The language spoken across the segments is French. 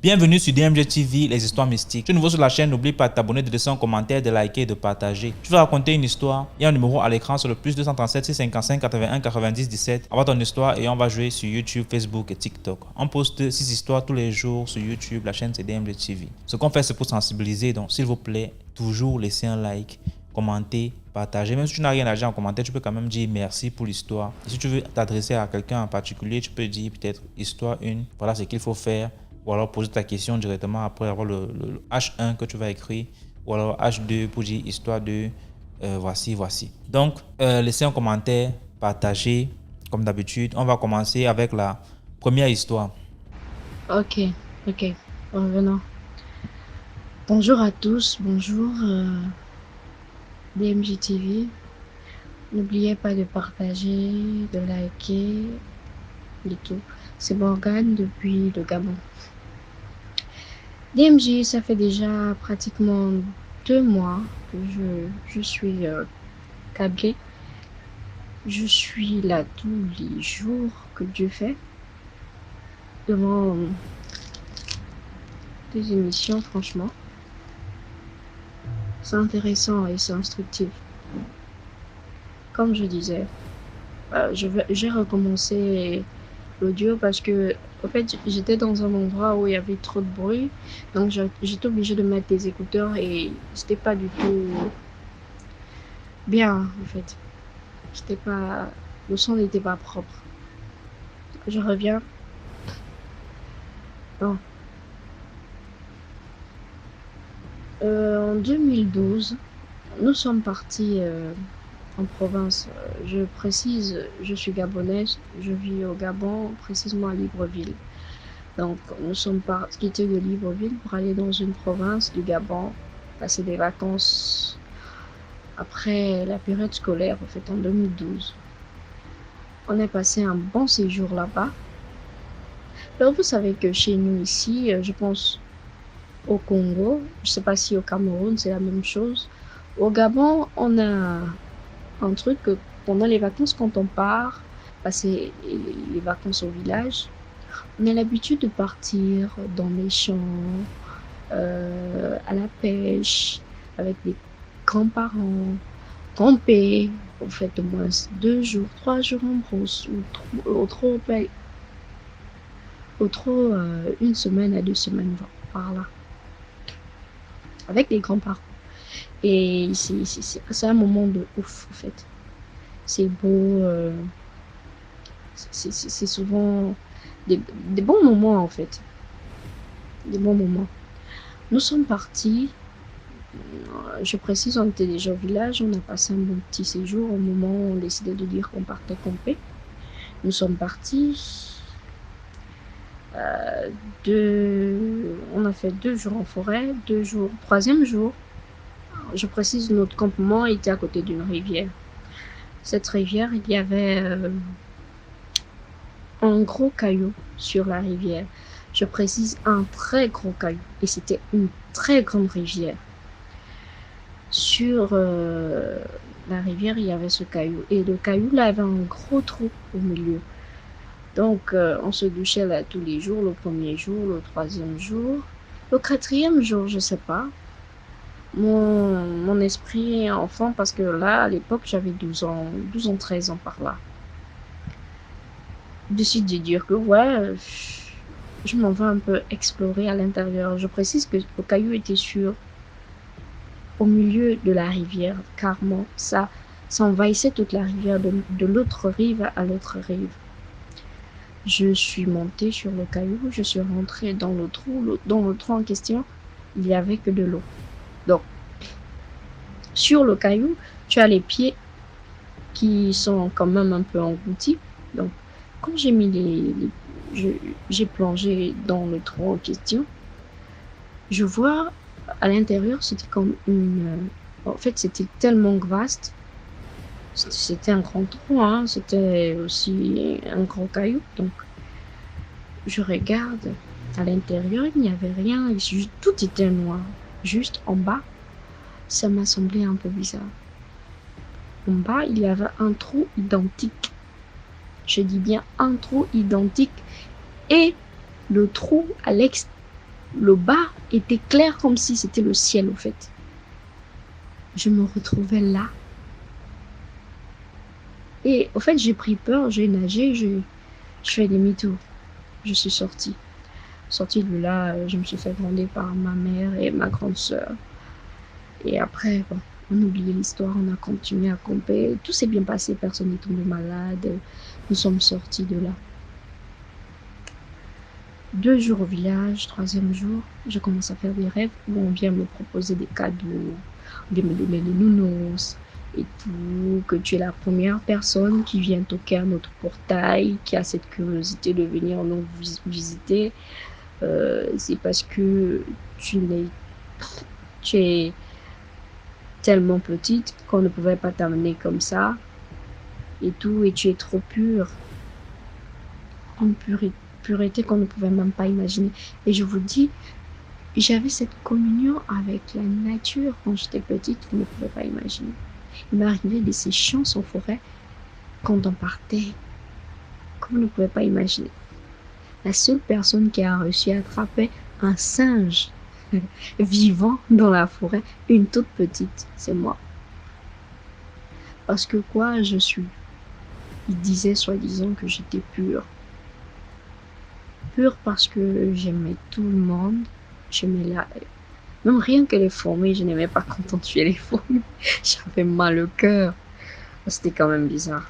Bienvenue sur DMG TV, les histoires mystiques. Si tu es nouveau sur la chaîne, n'oublie pas de t'abonner, de laisser un commentaire, de liker et de partager. Tu veux raconter une histoire? Il y a un numéro à l'écran sur le plus 237 655 81 90 17. Envoie ton histoire et on va jouer sur YouTube, Facebook et TikTok. On poste 6 histoires tous les jours sur YouTube, la chaîne c'est DMG TV. Ce qu'on fait c'est pour sensibiliser, donc s'il vous plaît, toujours laissez un like, commenter, partager. Même si tu n'as rien à dire en commentaire, tu peux quand même dire merci pour l'histoire. Si tu veux t'adresser à quelqu'un en particulier, tu peux dire peut-être histoire 1, voilà ce qu'il faut faire. Ou alors poser ta question directement après avoir le H1 que tu vas écrire. Ou alors H2 pour dire histoire 2, voici. Donc, laissez un commentaire, partagez comme d'habitude. On va commencer avec la première histoire. Ok, revenons. Bonjour à tous, bonjour DMG TV. N'oubliez pas de partager, de liker et tout. C'est Morgane depuis le Gabon. DMG, ça fait déjà pratiquement 2 mois que je suis câblée. Je suis là tous les jours que Dieu fait. Devant des émissions, franchement. C'est intéressant et c'est instructif. Comme je disais, j'ai recommencé l'audio parce que en fait j'étais dans un endroit où il y avait trop de bruit, donc j'étais obligée de mettre des écouteurs et c'était pas du tout bien en fait. Le son n'était pas propre. Je reviens. Bon. En 2012, nous sommes partis en province. Je précise, je suis gabonaise, je vis au Gabon, précisément à Libreville. Donc, nous sommes quittés de Libreville pour aller dans une province du Gabon, passer des vacances après la période scolaire, en fait, en 2012. On a passé un bon séjour là-bas. Alors, vous savez que chez nous ici, je pense au Congo, je ne sais pas si au Cameroun, c'est la même chose. Au Gabon, on a un truc que pendant les vacances, quand on part, passer les vacances au village, on a l'habitude de partir dans les champs, à la pêche, avec les grands-parents, camper, on fait au moins 2 jours, 3 jours en brousse, ou trop 1 semaine à 2 semaines par là, avec les grands-parents. Et c'est un moment de ouf, en fait. C'est beau, c'est souvent des bons moments, en fait. Des bons moments. Nous sommes partis, je précise, on était déjà au village, on a passé un bon petit séjour au moment où on décidait de dire qu'on partait camper. Nous sommes partis, on a fait 2 jours en forêt, 2 jours, 3e jour, je précise, notre campement était à côté d'une rivière. Cette rivière, il y avait un gros caillou sur la rivière. Je précise, un très gros caillou. Et c'était une très grande rivière. Sur la rivière, il y avait ce caillou. Et le caillou, là, avait un gros trou au milieu. Donc, on se douchait là tous les jours, le 1er jour, le 3e jour. Le 4e jour, je sais pas. Mon esprit enfant, parce que là, à l'époque, j'avais 12 ans, 13 ans par là. Je décide de dire que, ouais, je m'en vais un peu explorer à l'intérieur. Je précise que le caillou était au milieu de la rivière, carrément. Ça envahissait toute la rivière, de l'autre rive à l'autre rive. Je suis montée sur le caillou, je suis rentrée dans le trou. Dans le trou en question, il n'y avait que de l'eau. Donc, sur le caillou, tu as les pieds qui sont quand même un peu engloutis. Donc, quand j'ai plongé dans le trou en question, je vois à l'intérieur, c'était comme en fait, c'était tellement vaste. C'était un grand trou, hein, c'était aussi un gros caillou. Donc, je regarde à l'intérieur, il n'y avait rien, tout était noir. Juste en bas, ça m'a semblé un peu bizarre. En bas, il y avait un trou identique Je dis bien un trou identique. Et le trou à le bas était clair comme si c'était le ciel au fait. Je me retrouvais là. Et au fait, j'ai pris peur, j'ai nagé, je fais demi-tour. Je suis sortie. Sortie de là, je me suis fait gronder par ma mère et ma grande sœur. Et après, bon, on a oublié l'histoire, on a continué à camper. Tout s'est bien passé, personne n'est tombé malade. Nous sommes sortis de là. 2 jours au village, 3e jour, je commence à faire des rêves où on vient me proposer des cadeaux, on vient me donner des nounours et tout, que tu es la première personne qui vient toquer à notre portail, qui a cette curiosité de venir nous visiter. C'est parce que tu es tellement petite qu'on ne pouvait pas t'amener comme ça et tout, et tu es trop pure. Une pureté qu'on ne pouvait même pas imaginer. Et je vous dis, j'avais cette communion avec la nature quand j'étais petite, vous ne pouvez pas imaginer. Il m'arrivait de ces chants en forêt quand on partait, comme vous ne pouvez pas imaginer. La seule personne qui a réussi à attraper un singe vivant dans la forêt, une toute petite, c'est moi. Parce que quoi, je suis. Il disait soi-disant que j'étais pure. Pure parce que j'aimais tout le monde. J'aimais même rien que les fourmis, je n'aimais pas quand on tuait les fourmis. J'avais mal au cœur. C'était quand même bizarre.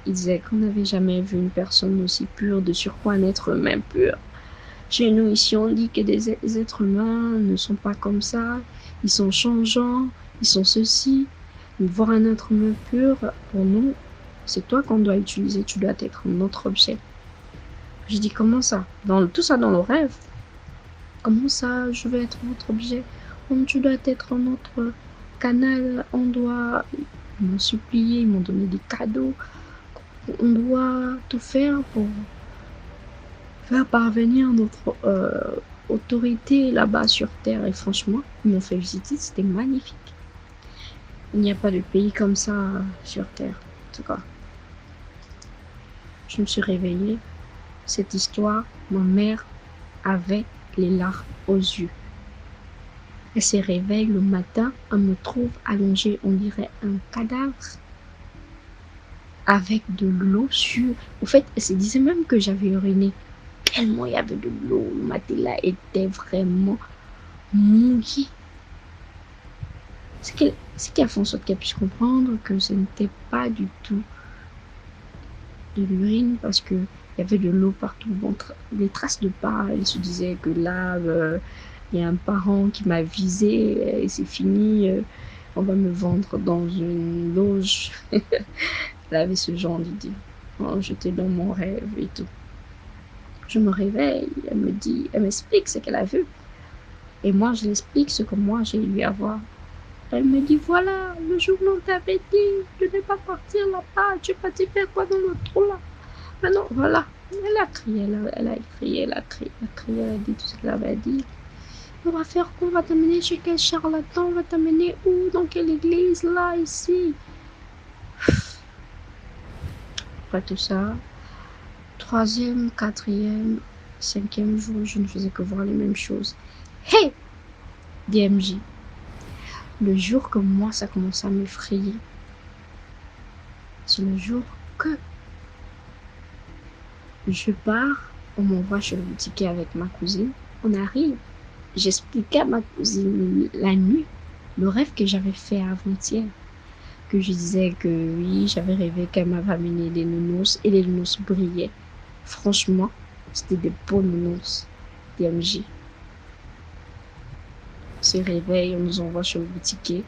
Il disait qu'on n'avait jamais vu une personne aussi pure, de surcroît un être humain pur. Chez nous, ici, on dit que des êtres humains ne sont pas comme ça. Ils sont changeants, ils sont ceci. Voir un être humain pur, pour nous, c'est toi qu'on doit utiliser. Tu dois être notre objet. J'ai dit, comment ça? Tout ça dans le rêve. Comment ça, je vais être notre objet? Tu dois être notre canal. Ils m'ont supplié, ils m'ont donné des cadeaux. On doit tout faire pour faire parvenir notre autorité là-bas sur Terre. Et franchement, ils m'ont fait visiter, c'était magnifique. Il n'y a pas de pays comme ça sur Terre, en tout cas. Je me suis réveillée. Cette histoire, ma mère avait les larmes aux yeux. Elle se réveille le matin, elle me trouve allongée, on dirait un cadavre, avec de l'eau sur... Au fait, elle se disait même que j'avais uriné. Tellement il y avait de l'eau, le matelas était vraiment mouillé. C'est qui a fait en sorte qu'elle puisse comprendre que ce n'était pas du tout de l'urine, parce que il y avait de l'eau partout, des traces de pas. Elle se disait que là, il y a un parent qui m'a visé et c'est fini, on va me vendre dans une loge. Elle avait ce genre d'idée. J'étais dans mon rêve et tout. Je me réveille, elle m'explique ce qu'elle a vu. Et moi, je l'explique ce que moi j'ai eu à voir. Elle me dit, voilà, le jour où on t'avait dit de ne pas partir là-bas, tu es parti faire quoi dans le trou là? Maintenant, voilà. Elle a crié, elle a crié, elle a dit tout ce qu'elle avait dit. On va faire quoi? On va t'amener chez quel charlatan? On va t'amener où? Dans quelle église? Là, ici. Après tout ça, 3e, 4e, 5e jour, je ne faisais que voir les mêmes choses. Hey! DMJ. Le jour que moi, ça commence à m'effrayer, c'est le jour que je pars, on m'envoie chez le boutiquier avec ma cousine. On arrive, j'expliquais à ma cousine la nuit le rêve que j'avais fait avant-hier. Que je disais que oui, j'avais rêvé qu'elle m'avait amené des nounours et les nounours brillaient. Franchement, c'était des beaux nounours. DMJ. On se réveille, on nous envoie chez le boutiquier.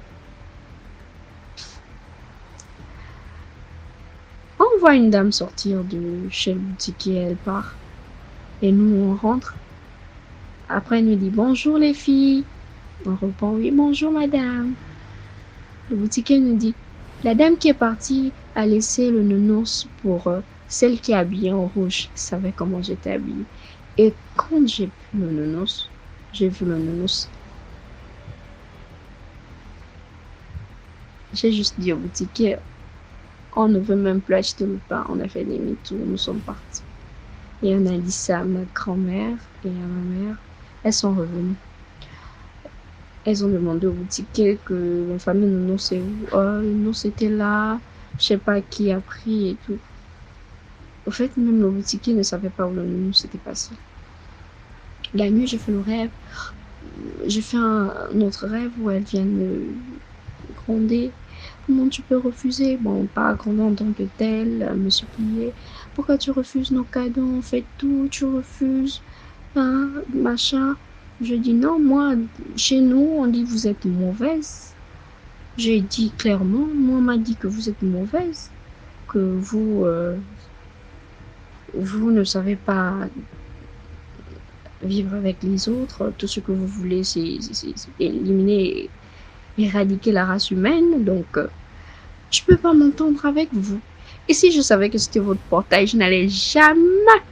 On voit une dame sortir de chez le boutiquier, elle part. Et nous, on rentre. Après, elle nous dit bonjour les filles. On répond oui, bonjour madame. Le boutiquier nous dit, la dame qui est partie a laissé le nounours pour celle qui est habillée en rouge. Elle savait comment j'étais habillée. Et quand j'ai vu le nounours, j'ai juste dit au boutiquier, On ne veut même plus acheter le pain. On a fait demi-tour, nous sommes partis. Et on a dit ça à ma grand-mère et à ma mère. Elles sont revenues. Elles ont demandé au boutiquier que la famille de nous c'est où. Oh, nous c'était là. Je sais pas qui a pris et tout. Au fait, même le boutiquier ne savait pas où le nous s'était passé. La nuit, j'ai fait le rêve. J'ai fait un autre rêve où elle vient me gronder. Comment tu peux refuser? Bon, pas gronder en tant que telle, me supplier. Pourquoi tu refuses nos cadeaux? On fait tout, tu refuses. Hein, machin. Je dis non, moi, chez nous, on dit vous êtes mauvaise. J'ai dit clairement, moi, on m'a dit que vous êtes mauvaise, que vous ne savez pas vivre avec les autres. Tout ce que vous voulez, c'est éliminer, éradiquer la race humaine. Donc, je peux pas m'entendre avec vous. Et si je savais que c'était votre portail, je n'allais jamais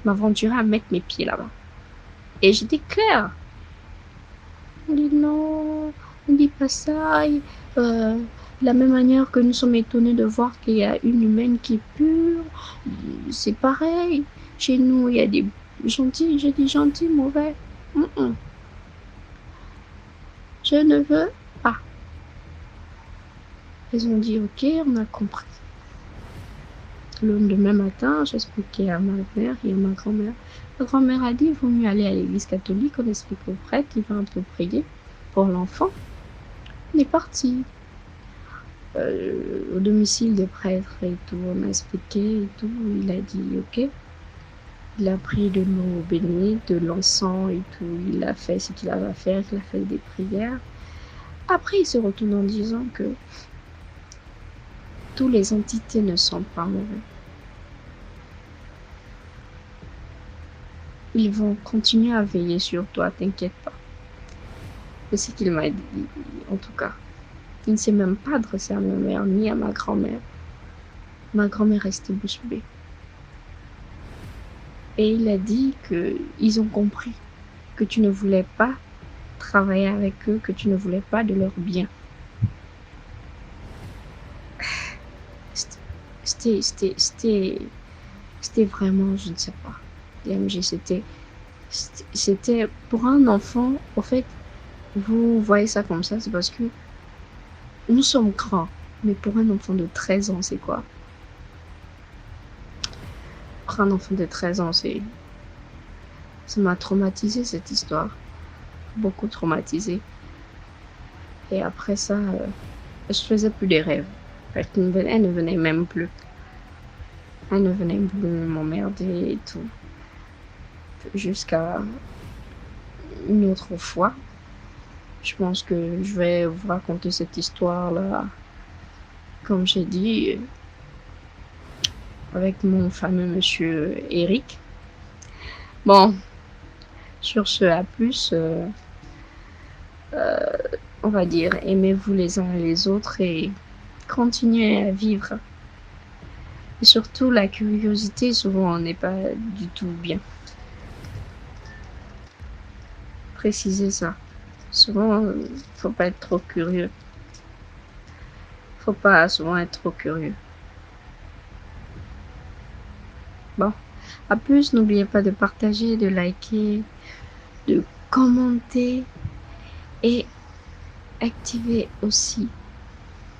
m'aventurer à mettre mes pieds là-bas. Et j'étais claire. On dit non, on dit pas ça. De la même manière que nous sommes étonnés de voir qu'il y a une humaine qui est pure, c'est pareil. Chez nous, il y a des gentils, j'ai dit gentils, mauvais. Je ne veux pas. Ils ont dit ok, on a compris. Le lendemain matin, j'expliquais à ma mère et à ma grand-mère. Ma grand-mère a dit il vaut mieux aller à l'église catholique, on explique au prêtre, il va un peu prier pour l'enfant. On est parti. Au domicile des prêtres et tout, on a expliqué et tout. Il a dit ok. Il a pris de l'eau bénite, de l'encens et tout. Il a fait ce qu'il avait à faire, il a fait des prières. Après, il se retourne en disant que tous les entités ne sont pas mauvais. Ils vont continuer à veiller sur toi, t'inquiète pas. C'est ce qu'il m'a dit, en tout cas. Il ne s'est même pas adressé à ma mère ni à ma grand-mère. Ma grand-mère restait bouche bée. Et il a dit qu'ils ont compris que tu ne voulais pas travailler avec eux, que tu ne voulais pas de leur bien. C'était vraiment, je ne sais pas. DMG, c'était pour un enfant, au fait, vous voyez ça comme ça, c'est parce que nous sommes grands. Mais pour un enfant de 13 ans, c'est quoi? Pour un enfant de 13 ans, ça m'a traumatisé cette histoire. Beaucoup traumatisé. Et après ça, je faisais plus des rêves. Elle ne venait même plus. Elle ne venait plus m'emmerder et tout. Jusqu'à une autre fois. Je pense que je vais vous raconter cette histoire-là, comme j'ai dit, avec mon fameux monsieur Eric. Bon, sur ce, à plus. On va dire, aimez-vous les uns et les autres et continuez à vivre. Et surtout, la curiosité, souvent, on n'est pas du tout bien. Précisez ça. Souvent, faut pas être trop curieux. Faut pas souvent être trop curieux. Bon, à plus, n'oubliez pas de partager, de liker, de commenter et activer aussi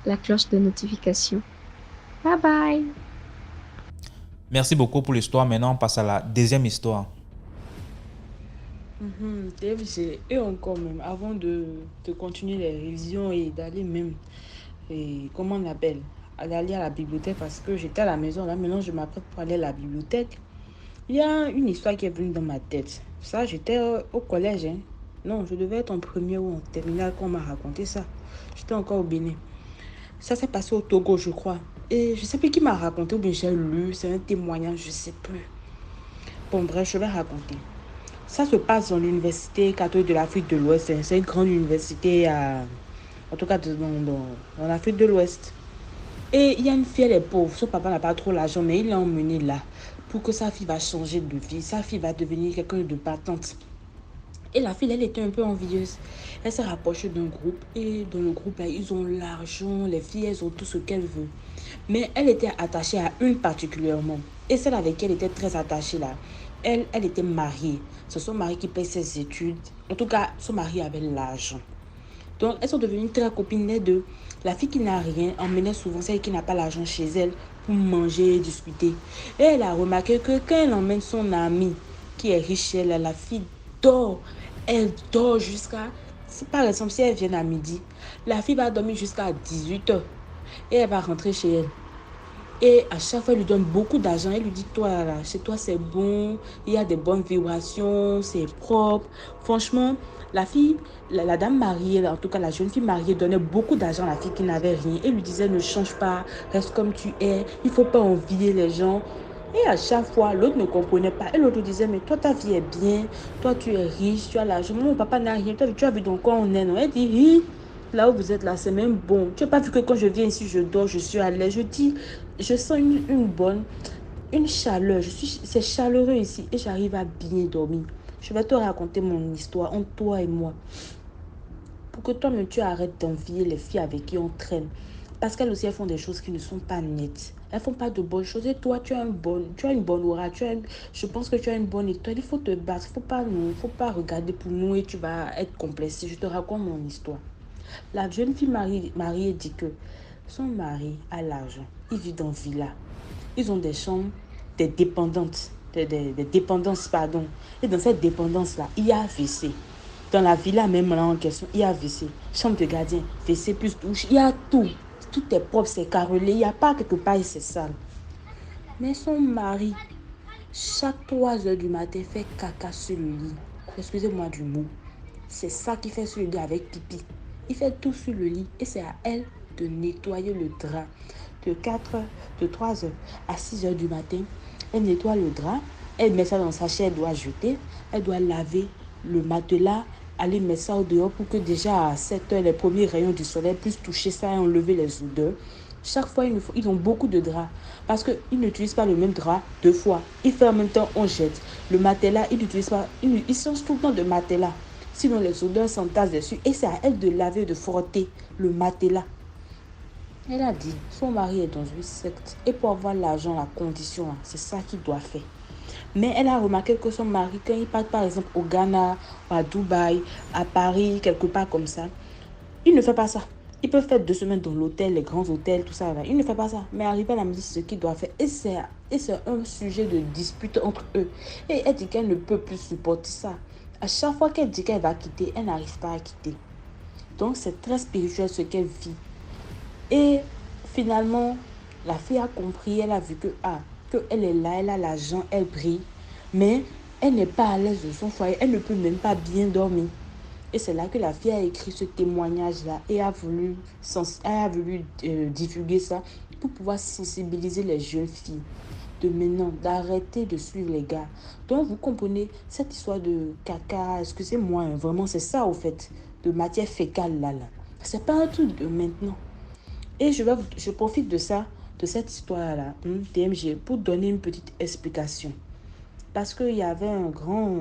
la cloche de notification. Bye bye. Merci beaucoup pour l'histoire. Maintenant, on passe à la deuxième histoire. Et encore même, avant de continuer les révisions et d'aller même, comment on appelle, d'aller à la bibliothèque parce que j'étais à la maison là, maintenant je m'apprête pour aller à la bibliothèque. Il y a une histoire qui est venue dans ma tête. Ça, j'étais au collège, hein. Non, je devais être en première ou en terminale quand on m'a raconté ça. J'étais encore au Bénin. Ça s'est passé au Togo, je crois. Et je sais plus qui m'a raconté ou bien j'ai lu, c'est un témoignage, je sais plus. Bon, bref, je vais raconter. Ça se passe dans l'université catholique de l'Afrique de l'Ouest. C'est une grande université, en tout cas dans l'Afrique de l'Ouest. Et il y a une fille, elle est pauvre. Son papa n'a pas trop l'argent, mais il l'a emmenée là pour que sa fille va changer de vie. Sa fille va devenir quelqu'un de battante. Et la fille, elle était un peu envieuse. Elle s'est rapprochée d'un groupe. Et dans le groupe, là, ils ont l'argent. Les filles, elles ont tout ce qu'elles veulent. Mais elle était attachée à une particulièrement. Et celle avec qui elle était très attachée, là, elle était mariée. C'est son mari qui paye ses études. En tout cas, son mari avait l'argent. Donc, elles sont devenues très copines les deux. La fille qui n'a rien emmenait souvent celle qui n'a pas l'argent chez elle pour manger et discuter. Et elle a remarqué que quand elle emmène son amie qui est riche, elle, la fille dort. Elle dort jusqu'à... Par exemple, si elle vient à midi, la fille va dormir jusqu'à 18h. Et elle va rentrer chez elle. Et à chaque fois, elle lui donne beaucoup d'argent. Elle lui dit, toi, là, chez toi, c'est bon. Il y a des bonnes vibrations. C'est propre. Franchement, la fille, la dame mariée, en tout cas, la jeune fille mariée, donnait beaucoup d'argent à la fille qui n'avait rien. Elle lui disait, ne change pas. Reste comme tu es. Il ne faut pas envier les gens. Et à chaque fois, l'autre ne comprenait pas. Et l'autre disait, mais toi, ta vie est bien. Toi, tu es riche. Tu as l'argent. Mon papa n'a rien. Toi, tu as vu donc quoi on est, non? Elle dit, oui. Là où vous êtes là, c'est même bon. Tu n'as pas vu que quand je viens ici, je dors, je suis à l'aise. Je dis, je sens une chaleur. C'est chaleureux ici et j'arrive à bien dormir. Je vais te raconter mon histoire entre toi et moi. Pour que toi-même, tu arrêtes d'envier les filles avec qui on traîne. Parce qu'elles aussi, elles font des choses qui ne sont pas nettes. Elles font pas de bonnes choses. Et toi, tu as une bonne aura. Je pense que tu as une bonne étoile. Il faut te battre. Faut pas regarder pour nous et tu vas être complexé. Je te raconte mon histoire. La jeune fille mariée dit que son mari a l'argent. Il vit dans villa. Ils ont des chambres, des dépendantes, des dépendances, pardon. Et dans cette dépendance-là, il y a WC. Dans la villa même là en question, il y a WC. Chambre de gardien, WC plus douche, il y a tout. Tout est propre, c'est carrelé. Il n'y a pas quelque part et c'est sale. Mais son mari, chaque 3 heures du matin, fait caca sur le lit. Excusez-moi du mot. C'est ça qu'il fait sur le lit avec pipi. Il fait tout sur le lit et c'est à elle de nettoyer le drap. De 3 heures à 6 heures du matin, elle nettoie le drap, elle met ça dans sa chaise, elle doit jeter, elle doit laver le matelas, aller mettre ça au dehors pour que déjà à 7 heures, les premiers rayons du soleil puissent toucher ça et enlever les odeurs. Chaque fois, ils ont beaucoup de draps parce qu'ils n'utilisent pas le même drap 2 fois. Ils font en même temps, on jette. Le matelas, ils n'utilisent pas, ils changent tout le temps de matelas. Sinon, les odeurs s'entassent dessus et c'est à elle de laver, de frotter le matelas. Elle a dit, son mari est dans une secte et pour avoir l'argent, la condition, c'est ça qu'il doit faire. Mais elle a remarqué que son mari, quand il part par exemple au Ghana, à Dubaï, à Paris, quelque part comme ça, il ne fait pas ça. Il peut faire 2 semaines dans l'hôtel, les grands hôtels, tout ça. Là. Il ne fait pas ça. Mais arrivé à la maison, c'est ce qu'il doit faire. Et c'est un sujet de dispute entre eux. Et elle dit qu'elle ne peut plus supporter ça. À chaque fois qu'elle dit qu'elle va quitter, elle n'arrive pas à quitter. Donc, c'est très spirituel ce qu'elle vit. Et finalement, la fille a compris, elle a vu qu'elle est là, elle a l'argent, elle brille. Mais elle n'est pas à l'aise de son foyer, elle ne peut même pas bien dormir. Et c'est là que la fille a écrit ce témoignage-là et a voulu divulguer ça pour pouvoir sensibiliser les jeunes filles de maintenant, d'arrêter de suivre les gars. Donc, vous comprenez, cette histoire de caca, excusez-moi, vraiment, c'est ça, au fait, de matière fécale, là. C'est pas un truc de maintenant. Et je profite de ça, de cette histoire-là, TMG, pour donner une petite explication. Parce qu'il y avait un grand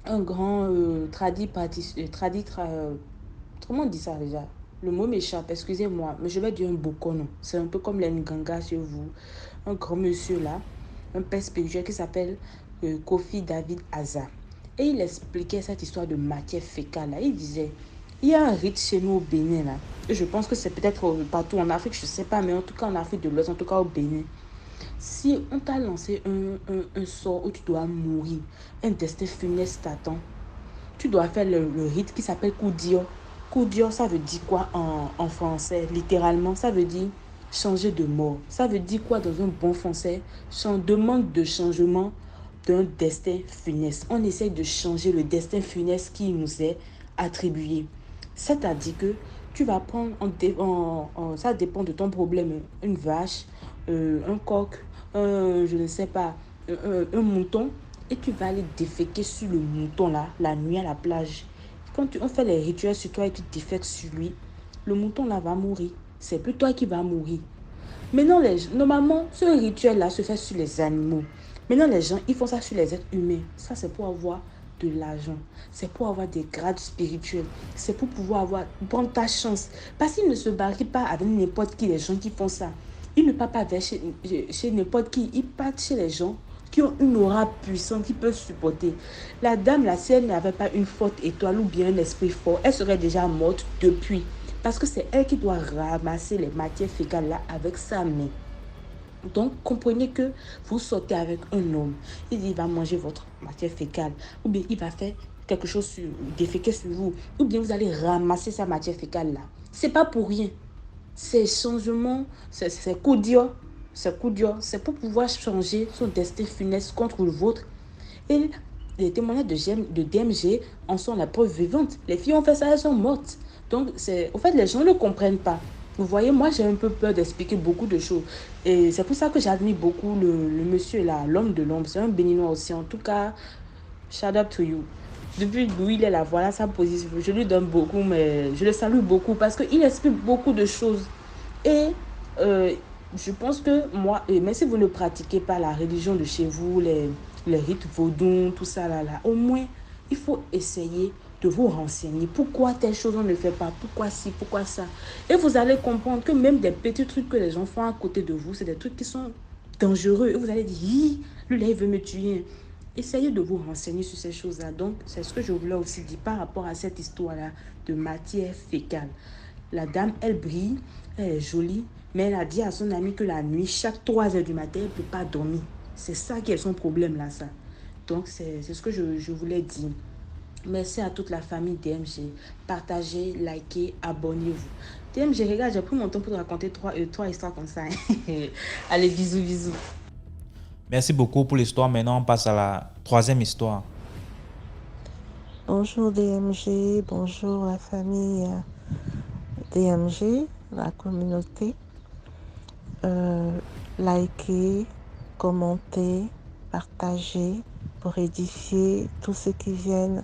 comment on dit ça déjà? Le mot m'échappe, excusez-moi, mais je vais dire un bokono. C'est un peu comme les Nganga chez vous. Un grand monsieur là, un père spirituel qui s'appelle Kofi David Aza. Et il expliquait cette histoire de matière fécale là. Il disait, il y a un rite chez nous au Bénin là. Et je pense que c'est peut-être partout en Afrique, je ne sais pas, mais en tout cas en Afrique de l'Ouest, en tout cas au Bénin. Si on t'a lancé un sort où tu dois mourir, un destin funeste t'attend, tu dois faire le rite qui s'appelle Koudio. Koudio, ça veut dire quoi en français? Littéralement, ça veut dire changer de mort. Ça veut dire quoi dans un bon français? Demande de changement d'un destin funeste. On essaye de changer le destin funeste qui nous est attribué. C'est-à-dire que tu vas prendre, ça dépend de ton problème, une vache, un coq, je ne sais pas, un mouton, et tu vas aller déféquer sur le mouton là, la nuit à la plage. Quand on fait les rituels sur toi et tu défèques sur lui, le mouton là va mourir. C'est plus toi qui vas mourir. Maintenant, normalement, ce rituel là se fait sur les animaux. Maintenant, les gens, ils font ça sur les êtres humains. Ça, c'est pour avoir de l'argent. C'est pour avoir des grades spirituels. C'est pour pouvoir prendre ta chance. Parce qu'il ne se barricade pas avec n'importe qui, les gens qui font ça. Il ne part pas chez n'importe qui. Il part chez les gens qui ont une aura puissante, qui peuvent supporter. La dame, là, si elle n'avait pas une forte étoile ou bien un esprit fort, elle serait déjà morte depuis. Parce que c'est elle qui doit ramasser les matières fécales là avec sa main. Donc, comprenez que vous sortez avec un homme. Il va manger votre matière fécale. Ou bien il va faire quelque chose déféquer sur vous. Ou bien vous allez ramasser sa matière fécale là. C'est pas pour rien. Ces changements, c'est coup dur. C'est coup dur. C'est pour pouvoir changer son destin funeste contre le vôtre. Et les témoignages de DMG en sont la preuve vivante. Les filles ont fait ça, elles sont mortes. Donc, au fait, les gens ne comprennent pas. Vous voyez, moi, j'ai un peu peur d'expliquer beaucoup de choses. Et c'est pour ça que j'admire beaucoup le monsieur là, l'homme de l'ombre. C'est un béninois aussi. En tout cas, shout out to you. Depuis d'où il est là, voilà sa position. Je lui donne beaucoup, mais je le salue beaucoup parce qu'il explique beaucoup de choses. Et je pense que moi, même si vous ne pratiquez pas la religion de chez vous, les rites vaudous, tout ça là, au moins, il faut essayer de vous renseigner. Pourquoi telle chose on ne fait pas? Pourquoi ci? Pourquoi ça? Et vous allez comprendre que même des petits trucs que les gens font à côté de vous, c'est des trucs qui sont dangereux. Et vous allez dire, lui là, il veut me tuer. Essayez de vous renseigner sur ces choses-là. Donc, c'est ce que je voulais aussi dire par rapport à cette histoire-là de matière fécale. La dame, elle brille, elle est jolie, mais elle a dit à son ami que la nuit, chaque 3 heures du matin, elle ne peut pas dormir. C'est ça qui est son problème là, ça. Donc, c'est ce que je voulais dire. Merci à toute la famille DMG. Partagez, likez, abonnez-vous. DMG, regarde, j'ai pris mon temps pour te raconter trois histoires comme ça. Allez, bisous, bisous. Merci beaucoup pour l'histoire. Maintenant, on passe à la troisième histoire. Bonjour DMG, bonjour la famille DMG, la communauté. Likez, commentez, partagez pour édifier tous ceux qui viennent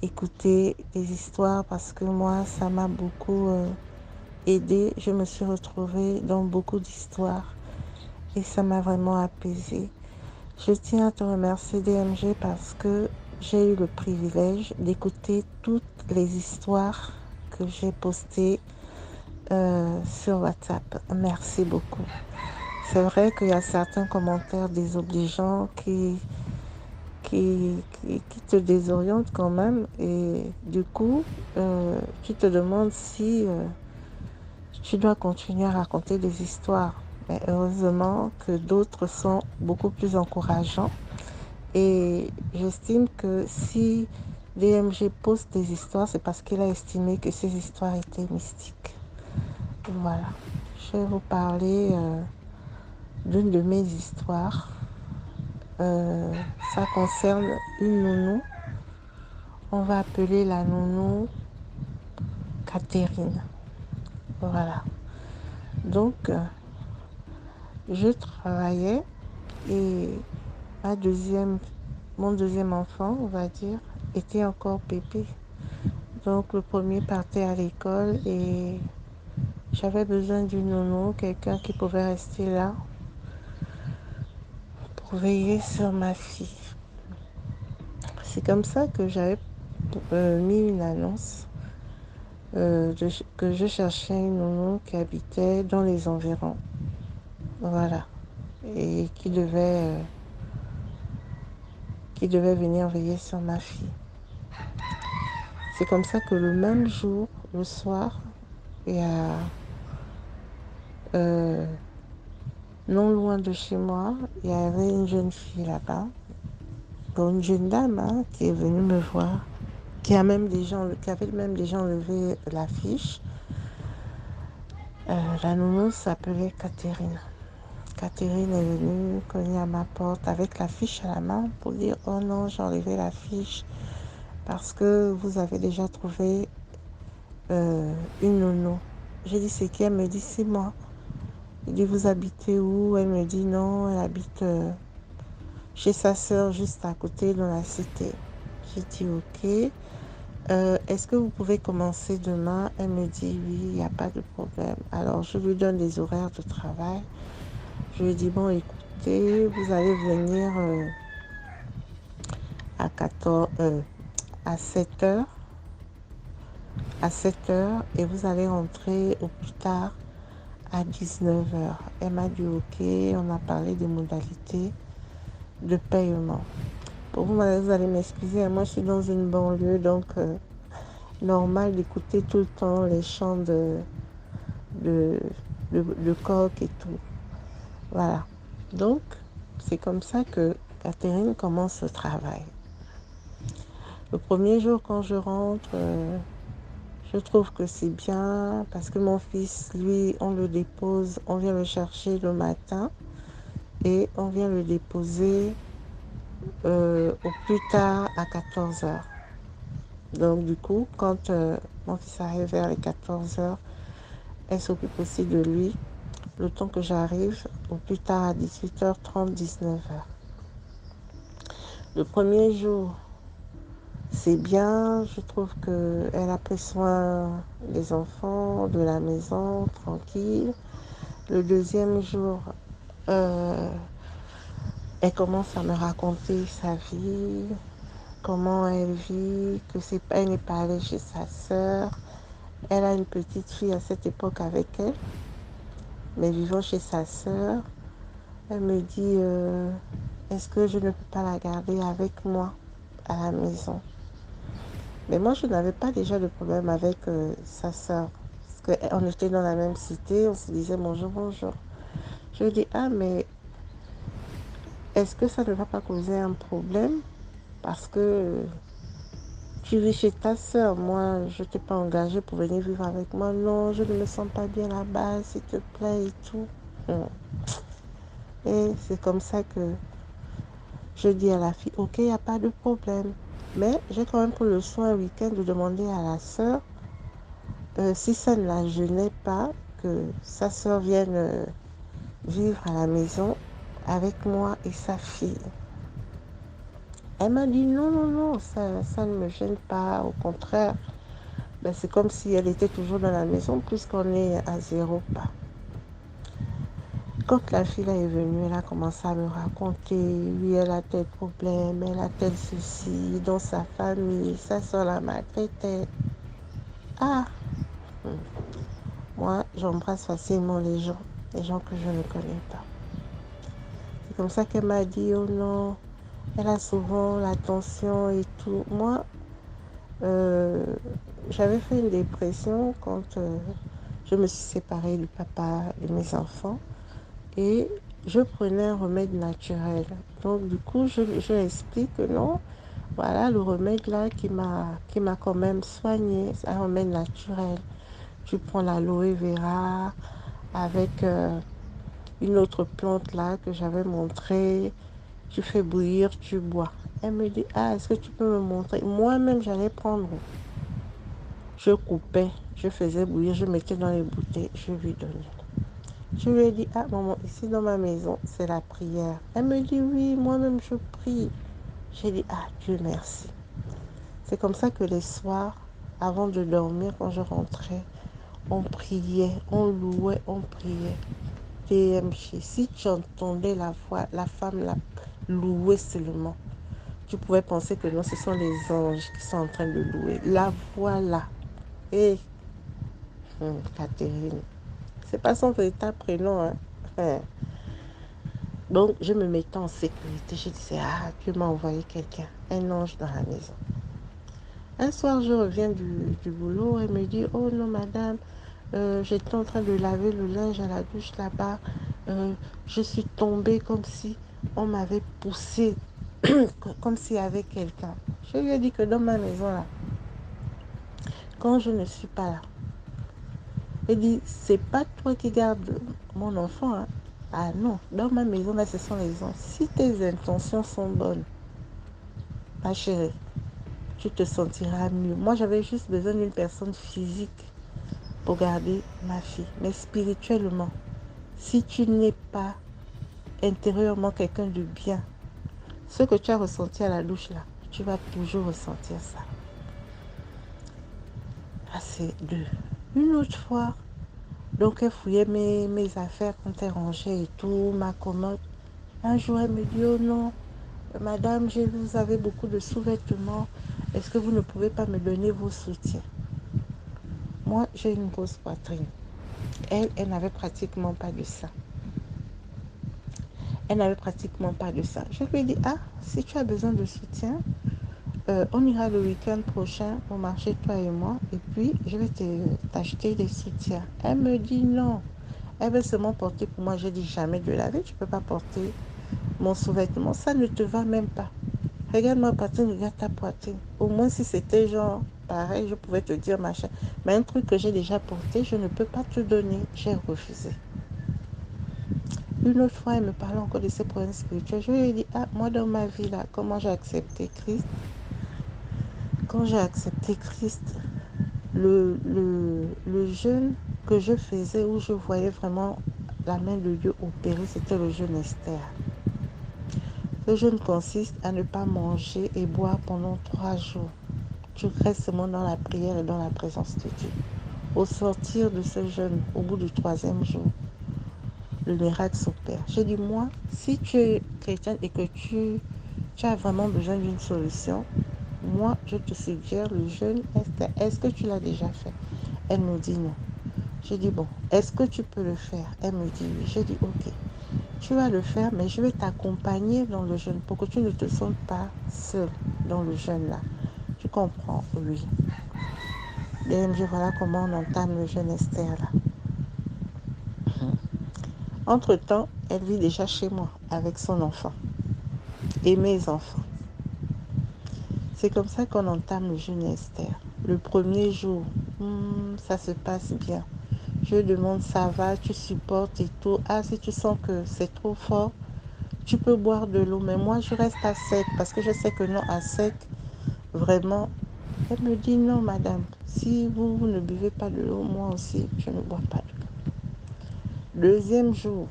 écouter des histoires parce que moi, ça m'a beaucoup aidé. Je me suis retrouvée dans beaucoup d'histoires et ça m'a vraiment apaisée. Je tiens à te remercier DMG parce que j'ai eu le privilège d'écouter toutes les histoires que j'ai postées sur WhatsApp. Merci beaucoup. C'est vrai qu'il y a certains commentaires désobligeants qui te désorientent quand même et du coup, tu te demandes si tu dois continuer à raconter des histoires. Mais heureusement que d'autres sont beaucoup plus encourageants. Et j'estime que si DMG poste des histoires, c'est parce qu'il a estimé que ces histoires étaient mystiques. Voilà. Je vais vous parler d'une de mes histoires. Ça concerne une nounou. On va appeler la nounou Catherine. Voilà. Donc, je travaillais et mon deuxième enfant, on va dire, était encore bébé. Donc le premier partait à l'école et j'avais besoin d'une nounou, quelqu'un qui pouvait rester là pour veiller sur ma fille. C'est comme ça que j'avais mis une annonce que je cherchais une nounou qui habitait dans les environs. Voilà. Et qui devait venir veiller sur ma fille. C'est comme ça que le même jour, le soir, il y a non loin de chez moi, il y avait une jeune fille là-bas, une jeune dame qui est venue me voir, qui avait même déjà enlevé l'affiche. La nounou s'appelait Catherine. Catherine est venue cogner à ma porte avec l'affiche à la main pour dire « Oh non, j'ai enlevé l'affiche parce que vous avez déjà trouvé une nounou. » J'ai dit « C'est qui ?» Elle me dit « C'est moi. » Je dis « Vous habitez où ?» Elle me dit « Non, elle habite chez sa sœur juste à côté dans la cité. » J'ai dit « Ok. Est-ce que vous pouvez commencer demain ?» Elle me dit « Oui, il n'y a pas de problème. » Alors je lui donne les horaires de travail. Je lui dis, bon, écoutez, vous allez venir à à 7 heures. À 7 heures et vous allez rentrer au plus tard à 19 heures. Elle m'a dit ok, on a parlé des modalités de paiement. Pour vous, vous allez m'excuser, moi je suis dans une banlieue, donc normal d'écouter tout le temps les chants de, de coq et tout. Voilà. Donc, c'est comme ça que Catherine commence le travail. Le premier jour quand je rentre, je trouve que c'est bien parce que mon fils, lui, on le dépose, on vient le chercher le matin et on vient le déposer au plus tard à 14 heures. Donc du coup, quand mon fils arrive vers les 14 heures, elle s'occupe aussi de lui, le temps que j'arrive au plus tard à 18h30, 19h. Le premier jour, c'est bien, je trouve qu'elle a pris soin des enfants, de la maison, tranquille. Le deuxième jour, elle commence à me raconter sa vie, comment elle vit, elle n'est pas allée chez sa sœur. Elle a une petite fille à cette époque avec elle, mais vivant chez sa sœur. Elle me dit, est-ce que je ne peux pas la garder avec moi à la maison? Mais moi, je n'avais pas déjà de problème avec sa sœur. Parce qu'on était dans la même cité, on se disait bonjour, bonjour. Je lui dis, ah, mais est-ce que ça ne va pas causer un problème? Parce que tu vis chez ta sœur, moi, je ne t'ai pas engagée pour venir vivre avec moi. Non, je ne me sens pas bien là-bas, s'il te plaît et tout. Et c'est comme ça que je dis à la fille, ok, il n'y a pas de problème. Mais j'ai quand même pris le soin un week-end de demander à la sœur si ça ne la gênait pas que sa sœur vienne vivre à la maison avec moi et sa fille. Elle m'a dit non, non, non, ça ne me gêne pas. Au contraire, ben, c'est comme si elle était toujours dans la maison puisqu'on est à 0 pas. Quand la fille là est venue, elle a commencé à me raconter, oui, elle a tel problème, elle a tel souci dans sa famille, sa soeur la maltraitait. Ah, moi, j'embrasse facilement les gens que je ne connais pas. C'est comme ça qu'elle m'a dit, oh non, elle a souvent la tension et tout. Moi, j'avais fait une dépression quand je me suis séparée du papa de mes enfants. Et je prenais un remède naturel. Donc, du coup, je explique que non, voilà le remède là qui m'a quand même soigné. C'est un remède naturel. Tu prends l'aloe vera avec une autre plante là que j'avais montrée. Tu fais bouillir, tu bois. Elle me dit, ah, est-ce que tu peux me montrer? Moi-même, j'allais prendre. Je coupais, je faisais bouillir, je mettais dans les bouteilles, je lui donnais. Je lui ai dit, ah maman, ici dans ma maison, c'est la prière. Elle me dit, oui, moi-même je prie. J'ai dit, ah Dieu merci. C'est comme ça que les soirs, avant de dormir, quand je rentrais, on priait, on louait, on priait. TMG, si tu entendais la voix, la femme la louer seulement, tu pouvais penser que non, ce sont les anges qui sont en train de louer. La voix là. Et Catherine, c'est pas son véritable prénom, hein. Donc, je me mettais en sécurité. Je disais, ah, Dieu m'a envoyé quelqu'un, un ange dans la maison. Un soir, je reviens du boulot. Elle me dit, oh non, madame, j'étais en train de laver le linge à la douche là-bas. Je suis tombée comme si on m'avait poussée, comme s'il y avait quelqu'un. Je lui ai dit que dans ma maison, là, quand je ne suis pas là, elle dit, c'est pas toi qui gardes mon enfant, hein. Ah non, dans ma maison, là, ce sont les anges. Si tes intentions sont bonnes, ma chérie, tu te sentiras mieux. Moi, j'avais juste besoin d'une personne physique pour garder ma fille. Mais spirituellement, si tu n'es pas intérieurement quelqu'un de bien, ce que tu as ressenti à la douche, là, tu vas toujours ressentir ça. Ah, c'est deux. Une autre fois, donc elle fouillait mes affaires quand elle rangeait et tout, ma commode. Un jour, elle me dit, oh non, Madame, vous avez beaucoup de sous-vêtements. Est-ce que vous ne pouvez pas me donner vos soutiens? Moi, j'ai une grosse poitrine. Elle n'avait pratiquement pas de ça. Elle n'avait pratiquement pas de ça. Je lui ai dit, ah, si tu as besoin de soutien, on ira le week-end prochain au marché, toi et moi, et puis je vais t'acheter des soutiens. Elle me dit non. Elle veut seulement porter pour moi. J'ai dit jamais de la vie, tu ne peux pas porter mon sous-vêtement. Ça ne te va même pas. Regarde ma poitrine, regarde ta poitrine. Au moins, si c'était genre pareil, je pouvais te dire machin. Mais un truc que j'ai déjà porté, je ne peux pas te donner. J'ai refusé. Une autre fois, elle me parlait encore de ses problèmes spirituels. Je lui ai dit, ah, moi dans ma vie là, comment j'ai accepté Christ? Quand j'ai accepté Christ, le jeûne que je faisais, où je voyais vraiment la main de Dieu opérer, c'était le jeûne Esther. Le jeûne consiste à ne pas manger et boire pendant 3 jours. Tu restes seulement dans la prière et dans la présence de Dieu. Au sortir de ce jeûne, au bout du 3e jour, le miracle s'opère. J'ai dit, moi, si tu es chrétienne et que tu as vraiment besoin d'une solution, moi, je te suggère le jeûne Esther. Est-ce que tu l'as déjà fait? Elle me dit non. J'ai dit, bon, est-ce que tu peux le faire? Elle me dit oui. J'ai dit, ok, tu vas le faire, mais je vais t'accompagner dans le jeûne pour que tu ne te sentes pas seule dans le jeûne là. Tu comprends? Oui. DMG, voilà comment on entame le jeûne Esther là. Entre-temps, elle vit déjà chez moi avec son enfant et mes enfants. C'est comme ça qu'on entame le jeûne Esther. Le premier jour, ça se passe bien. Je demande, ça va, tu supportes et tout. Ah, si tu sens que c'est trop fort, tu peux boire de l'eau. Mais moi, je reste à sec parce que je sais que non, à sec, vraiment. Elle me dit, non, madame, si vous ne buvez pas de l'eau, moi aussi, je ne bois pas de l'eau. Deuxième jour,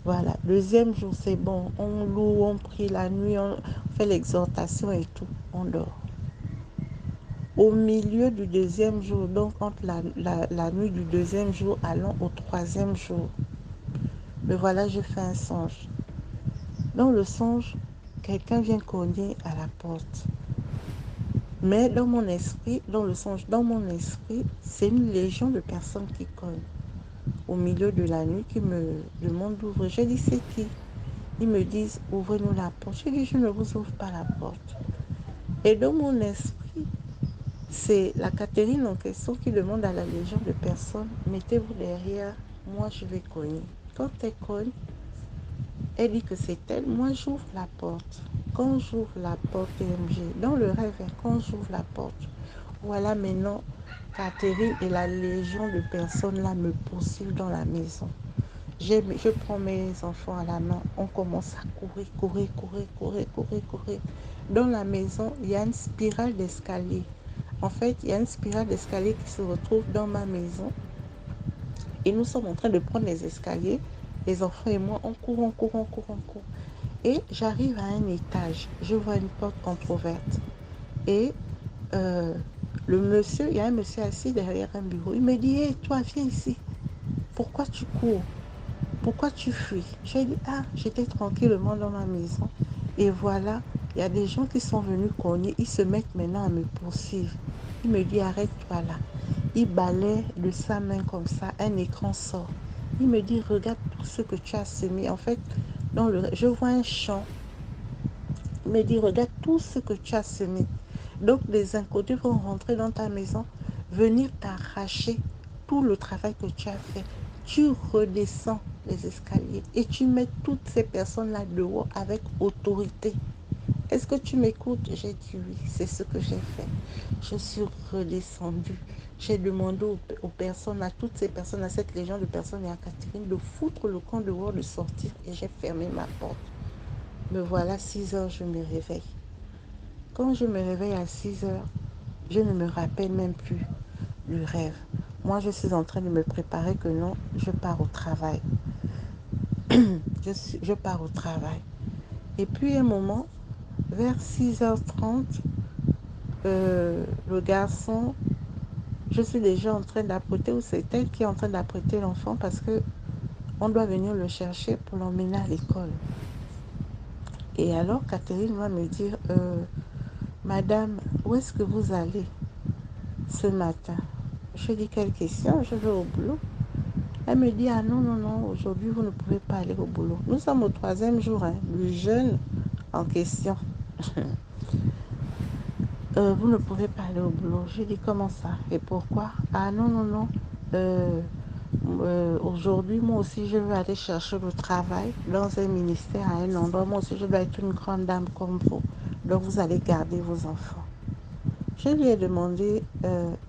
voilà, deuxième jour, c'est bon. On loue, on prie la nuit, on fait l'exhortation et tout. On dort. Au milieu du deuxième jour, donc entre la nuit du deuxième jour allant au 3e jour, me voilà, je fais un songe. Dans le songe, quelqu'un vient cogner à la porte. Mais dans mon esprit, dans le songe, dans mon esprit, c'est une légion de personnes qui cognent. Au milieu de la nuit, qui me demandent d'ouvrir. Je dis, c'est qui? Ils me disent, ouvrez-nous la porte. Je dis, je ne vous ouvre pas la porte. Et dans mon esprit, c'est la Catherine en question qui demande à la légion de personnes, mettez-vous derrière, moi je vais cogner. Quand elle cogne, elle dit que c'est elle, moi j'ouvre la porte. Quand j'ouvre la porte TMG, dans le rêve, quand j'ouvre la porte, voilà maintenant, Catherine et la légion de personnes là me poursuivent dans la maison. Je prends mes enfants à la main, on commence à courir. Dans la maison, il y a une spirale d'escalier. En fait, il y a une spirale d'escalier qui se retrouve dans ma maison. Et nous sommes en train de prendre les escaliers. Les enfants et moi, on court. Et j'arrive à un étage. Je vois une porte entrouverte. Et le monsieur, il y a un monsieur assis derrière un bureau. Il me dit, hey, toi, viens ici. Pourquoi tu cours? Pourquoi tu fuis? J'ai dit, ah, j'étais tranquillement dans ma maison. Et voilà, il y a des gens qui sont venus cogner. Ils se mettent maintenant à me poursuivre. Il me dit, arrête-toi là. Il balaie de sa main comme ça. Un écran sort. Il me dit, regarde tout ce que tu as semé. En fait, je vois un champ. Il me dit, regarde tout ce que tu as semé. Donc, les inconnus vont rentrer dans ta maison, venir t'arracher tout le travail que tu as fait. Tu redescends les escaliers et tu mets toutes ces personnes-là dehors avec autorité. Est-ce que tu m'écoutes? J'ai dit oui, c'est ce que j'ai fait. Je suis redescendue. J'ai demandé aux personnes, à toutes ces personnes, à cette légion de personnes et à Catherine de foutre le camp dehors, de sortir, et j'ai fermé ma porte. Me voilà, 6 heures, je me réveille. Quand je me réveille à 6 heures, je ne me rappelle même plus du rêve. Moi, je suis en train de me préparer que non, je pars au travail. Je pars au travail. Et puis, un moment, vers 6h30, le garçon, je suis déjà en train d'apprêter, ou c'est elle qui est en train d'apprêter l'enfant parce que on doit venir le chercher pour l'emmener à l'école. Et alors, Catherine va me dire, Madame, où est-ce que vous allez ce matin? Je dis, quelle question? Je vais au boulot. Elle me dit, ah non, non, non, aujourd'hui, vous ne pouvez pas aller au boulot. Nous sommes au 3e jour, hein, le jeûne en question. Vous ne pouvez pas aller au boulot. Je dis, comment ça? Et pourquoi? Ah non, non, non. Euh, Aujourd'hui, moi aussi, je vais aller chercher le travail dans un ministère à un endroit. Moi aussi, je dois être une grande dame comme vous. Donc, vous allez garder vos enfants. Je lui ai demandé,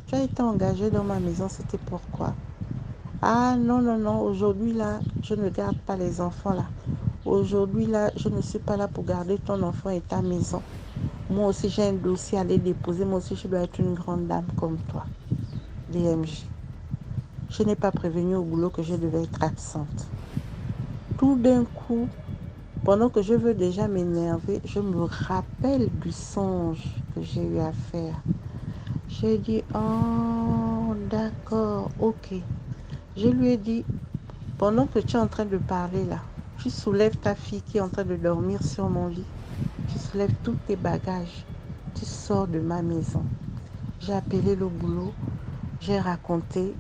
tu as été engagée dans ma maison, c'était pourquoi? Ah non, non, non, aujourd'hui, là, je ne garde pas les enfants, là. Aujourd'hui, là, je ne suis pas là pour garder ton enfant et ta maison. Moi aussi, j'ai un dossier à aller déposer. Moi aussi, je dois être une grande dame comme toi. DMJ. Je n'ai pas prévenu au boulot que je devais être absente. Tout d'un coup, pendant que je veux déjà m'énerver, je me rappelle du songe que j'ai eu à faire. J'ai dit, oh, d'accord, ok. Je lui ai dit, pendant que tu es en train de parler là, tu soulèves ta fille qui est en train de dormir sur mon lit. Tu soulèves tous tes bagages. Tu sors de ma maison. J'ai appelé le boulot. J'ai raconté.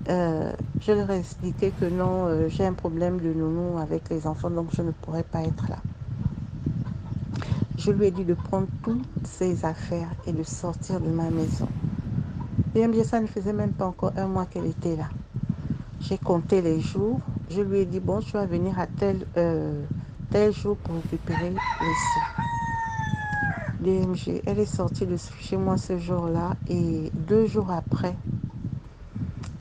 Je leur ai expliqué que non, j'ai un problème de nounou avec les enfants, donc je ne pourrais pas être là. Je lui ai dit de prendre toutes ses affaires et de sortir de ma maison. Et ça ne faisait même pas encore 1 mois qu'elle était là. J'ai compté les jours. Je lui ai dit, bon, tu vas venir à tel jour pour récupérer les sous. DMG, elle est sortie de chez moi ce jour-là et 2 jours après,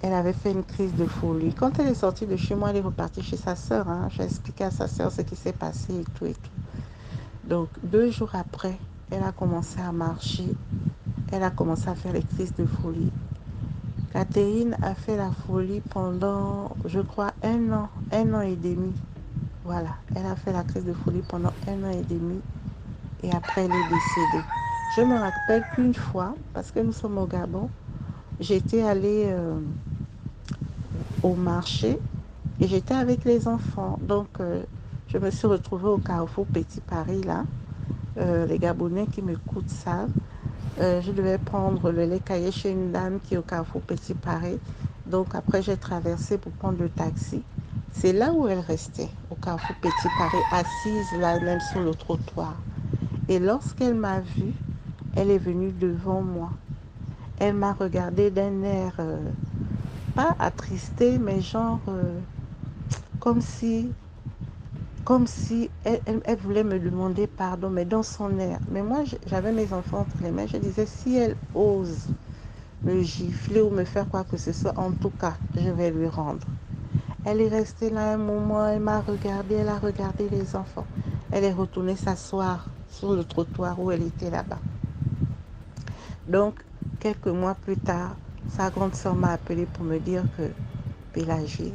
elle avait fait une crise de folie. Quand elle est sortie de chez moi, elle est repartie chez sa sœur. Hein. J'ai expliqué à sa sœur ce qui s'est passé et tout et tout. Donc 2 jours après, elle a commencé à marcher. Elle a commencé à faire les crises de folie. Catherine a fait la folie pendant, je crois, 1 an et demi. Voilà, elle a fait la crise de folie pendant 1 an et demi et après elle est décédée. Je me rappelle qu'une fois, parce que nous sommes au Gabon, j'étais allée au marché et j'étais avec les enfants. Donc, je me suis retrouvée au Carrefour Petit Paris, là. Les Gabonais qui m'écoutent savent. Je devais prendre le lait caillé chez une dame qui est au Carrefour Petit Paris. Donc, après, j'ai traversé pour prendre le taxi. C'est là où elle restait, au Carrefour Petit Paris, assise là même sur le trottoir. Et lorsqu'elle m'a vue, elle est venue devant moi. Elle m'a regardé d'un air, pas attristé, mais genre, comme si, elle voulait me demander pardon, mais dans son air. Mais moi, j'avais mes enfants entre les mains. Je disais, si elle ose me gifler ou me faire quoi que ce soit, en tout cas, je vais lui rendre. Elle est restée là un moment, elle m'a regardé, elle a regardé les enfants. Elle est retournée s'asseoir sur le trottoir où elle était là-bas. Donc, quelques mois plus tard, sa grande sœur m'a appelé pour me dire que Pélagie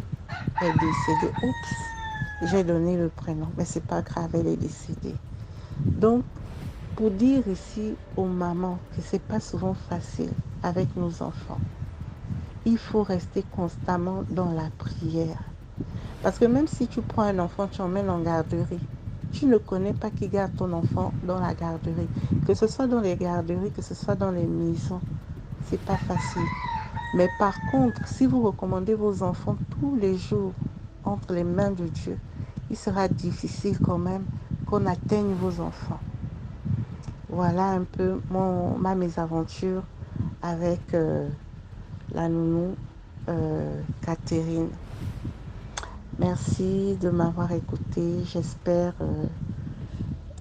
est décédée. Oups, j'ai donné le prénom, mais c'est pas grave, elle est décédée. Donc, pour dire ici aux mamans que c'est pas souvent facile avec nos enfants, il faut rester constamment dans la prière. Parce que même si tu prends un enfant, tu emmènes en garderie, tu ne connais pas qui garde ton enfant dans la garderie. Que ce soit dans les garderies, que ce soit dans les maisons, c'est pas facile. Mais par contre, si vous recommandez vos enfants tous les jours entre les mains de Dieu, il sera difficile quand même qu'on atteigne vos enfants. Voilà un peu ma mésaventure avec la nounou Catherine. Merci de m'avoir écouté. J'espère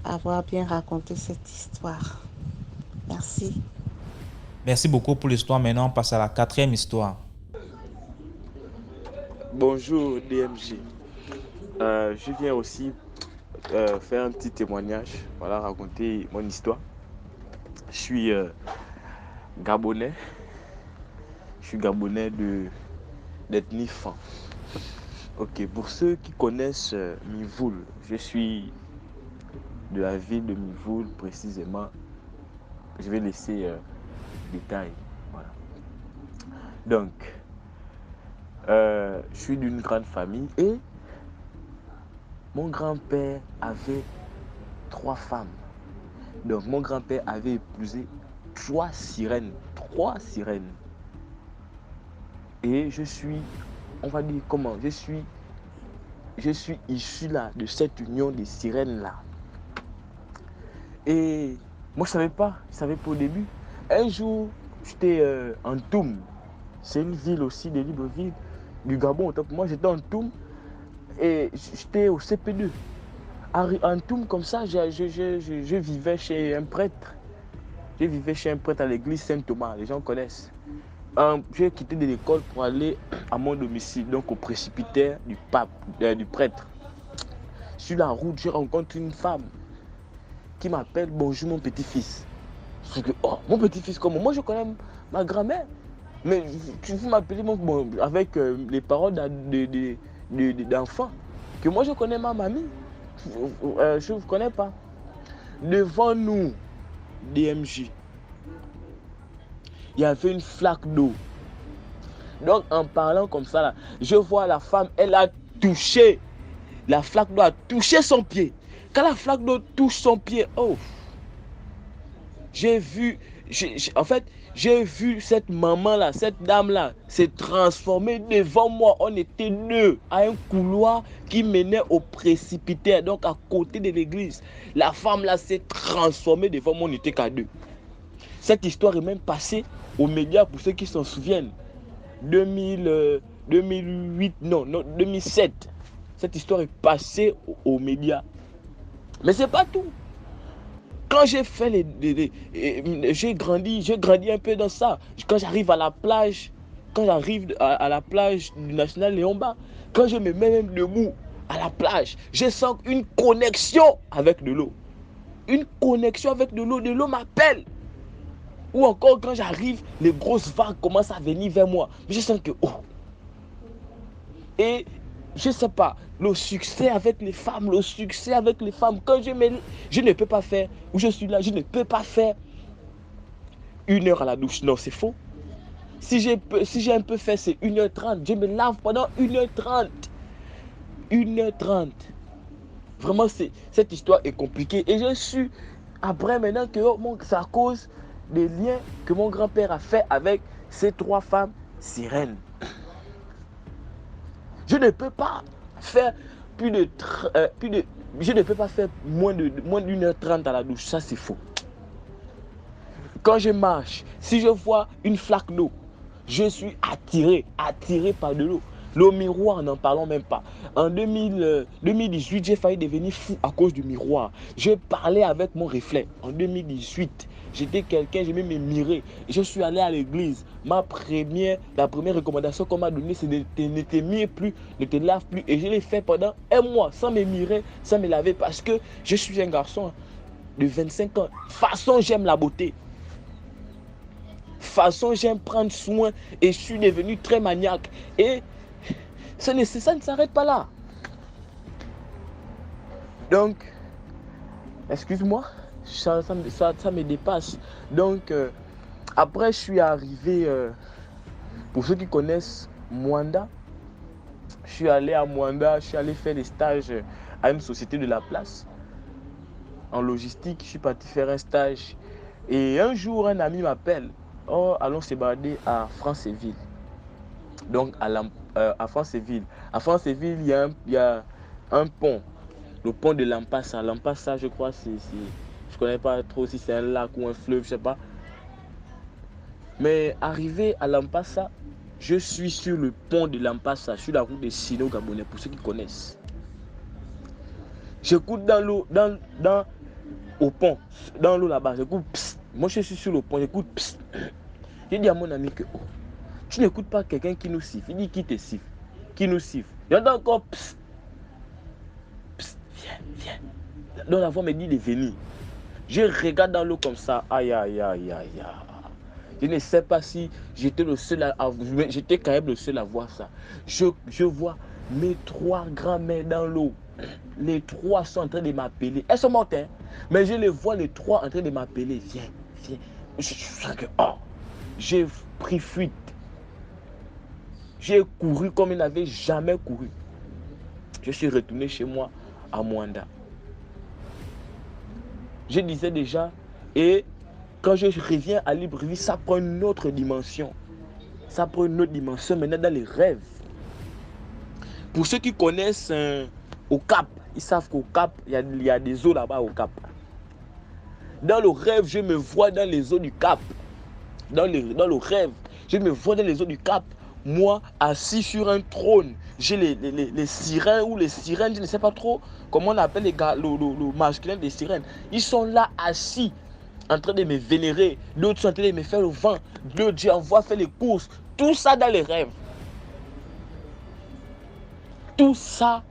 avoir bien raconté cette histoire. Merci. Merci beaucoup pour l'histoire. Maintenant, on passe à la 4e histoire. Bonjour DMJ. Je viens aussi faire un petit témoignage, voilà, raconter mon histoire. Je suis gabonais. Je suis gabonais d'ethnie Fan. Ok, pour ceux qui connaissent Mivoul, je suis de la ville de Mivoul précisément. Je vais laisser détails. Voilà. Donc, je suis d'une grande famille et mon grand-père avait 3 femmes. Donc mon grand-père avait épousé 3 sirènes. 3 sirènes. Et je suis, on va dire comment, je suis issu là de cette union des sirènes là. Et moi je savais pas au début. Un jour, j'étais en Toum. C'est une ville aussi de Libreville, du Gabon. Donc moi j'étais en Toum et j'étais au CP2. En Toum comme ça, je vivais chez un prêtre. Je vivais chez un prêtre à l'église Saint-Thomas, les gens connaissent. J'ai quitté de l'école pour aller à mon domicile, donc au précipitaire du prêtre. Sur la route, je rencontre une femme qui m'appelle « Bonjour mon petit-fils ». Je dis « Oh, mon petit-fils, comment? Moi je connais ma grand-mère. Mais vous m'appelez avec les paroles d'enfant. Que moi je connais ma mamie. Je ne vous connais pas. » Devant nous, DMJ, il y avait une flaque d'eau. Donc en parlant comme ça, là, je vois la femme, elle a touché. La flaque d'eau a touché son pied. Quand la flaque d'eau touche son pied, oh, j'ai vu cette maman-là, cette dame-là, s'est transformée devant moi. On était deux à un couloir qui menait au précipitaire, donc à côté de l'église. La femme-là s'est transformée devant moi, on n'était qu'à deux. Cette histoire est même passée aux médias pour ceux qui s'en souviennent. 2007. Cette histoire est passée aux médias. Mais c'est pas tout. Quand j'ai fait j'ai grandi un peu dans ça. Quand j'arrive à la plage, à la plage du National Léon-Bas, quand je me mets même debout à la plage, je sens une connexion avec de l'eau. Une connexion avec de l'eau m'appelle. Ou encore quand j'arrive, les grosses vagues commencent à venir vers moi. Mais je sens que, oh. Et je ne sais pas, le succès avec les femmes, quand je ne peux pas faire, où je suis là, je ne peux pas faire 1 heure à la douche. Non, c'est faux. Si j'ai un peu fait, c'est 1h30. Je me lave pendant 1h30. 1h30. Vraiment, cette histoire est compliquée. Et je suis, après maintenant, que c'est à cause des liens que mon grand-père a fait avec ces 3 femmes sirènes. Je ne peux pas faire je ne peux pas faire moins d'1h30 à la douche. Ça, c'est faux. Quand je marche, si je vois une flaque d'eau, je suis attiré par de l'eau. Le miroir, n'en parlons même pas. En 2018, j'ai failli devenir fou à cause du miroir. Je parlais avec mon reflet. En 2018, j'étais quelqu'un, j'aimais me mirer. Je suis allé à l'église. La première recommandation qu'on m'a donnée, c'est ne te mire plus, ne te lave plus. Et je l'ai fait pendant 1 mois, sans me mirer, sans me laver, parce que je suis un garçon de 25 ans. De toute façon, j'aime la beauté. De toute façon, j'aime prendre soin et je suis devenu très maniaque. Et ça ne s'arrête pas là. Donc, excuse-moi, ça me dépasse. Donc, après, je suis arrivé, pour ceux qui connaissent Mwanda, je suis allé à Mwanda, je suis allé faire des stages à une société de la place. En logistique, je suis parti faire un stage. Et un jour, un ami m'appelle. Oh, allons se balader à Franceville. Donc, à Franceville. À Franceville, il y a un pont. Le pont de Lampassa. Lampassa, je crois, je ne connais pas trop si c'est un lac ou un fleuve, je ne sais pas. Mais arrivé à Lampassa, je suis sur le pont de Lampassa, sur la route des Sino-Gabonais, pour ceux qui connaissent. J'écoute dans l'eau, au pont, dans l'eau là-bas, j'écoute psst. Moi, je suis sur le pont, j'écoute psst. J'ai dit à mon ami que, oh, tu n'écoutes pas quelqu'un qui nous siffle. Il dit qui te siffle, qui nous siffle. J'entends encore psst. Psst, viens. Donc la voix me dit de venir. Je regarde dans l'eau comme ça. Aïe, aïe, aïe, aïe. Je ne sais pas si j'étais le seul j'étais quand même le seul à voir ça. Je vois mes 3 grands-mères dans l'eau. Les 3 sont en train de m'appeler. Elles sont mortes, hein? Mais je les vois les 3 en train de m'appeler. Viens. Je sens que, oh, j'ai pris fuite. J'ai couru comme il n'avait jamais couru. Je suis retourné chez moi à Mwanda. Je disais déjà, et quand je reviens à Libreville, ça prend une autre dimension. Ça prend une autre dimension maintenant dans les rêves. Pour ceux qui connaissent au Cap, ils savent qu'au Cap, il y a des eaux là-bas au Cap. Dans le rêve, je me vois dans les eaux du Cap. Dans le rêve, je me vois dans les eaux du Cap. Moi, assis sur un trône, j'ai les sirènes ou les sirènes, je ne sais pas trop comment on appelle le masculin des sirènes. Ils sont là assis, en train de me vénérer. D'autres sont en train de me faire le vent. D'autres, j'envoie faire les courses. Tout ça dans les rêves. Tout ça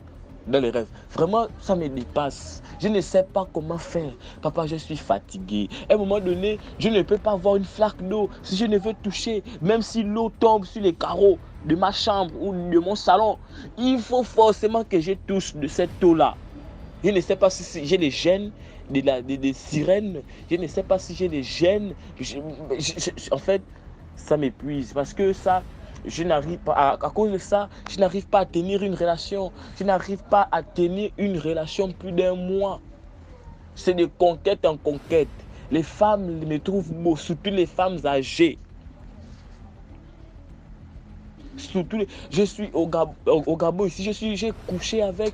dans les rêves. Vraiment, ça me dépasse. Je ne sais pas comment faire. Papa, je suis fatigué. À un moment donné, je ne peux pas avoir une flaque d'eau si je ne veux toucher. Même si l'eau tombe sur les carreaux de ma chambre ou de mon salon, il faut forcément que je touche de cette eau-là. Je ne sais pas si j'ai des gènes, des sirènes. Je ne sais pas si j'ai des gènes. En fait, ça m'épuise parce que ça... Je n'arrive pas, à cause de ça, je n'arrive pas à tenir une relation. Je n'arrive pas à tenir une relation plus d'un mois. C'est de conquête en conquête. Les femmes me trouvent beau, surtout les femmes âgées. Je suis au Gabon ici, j'ai couché avec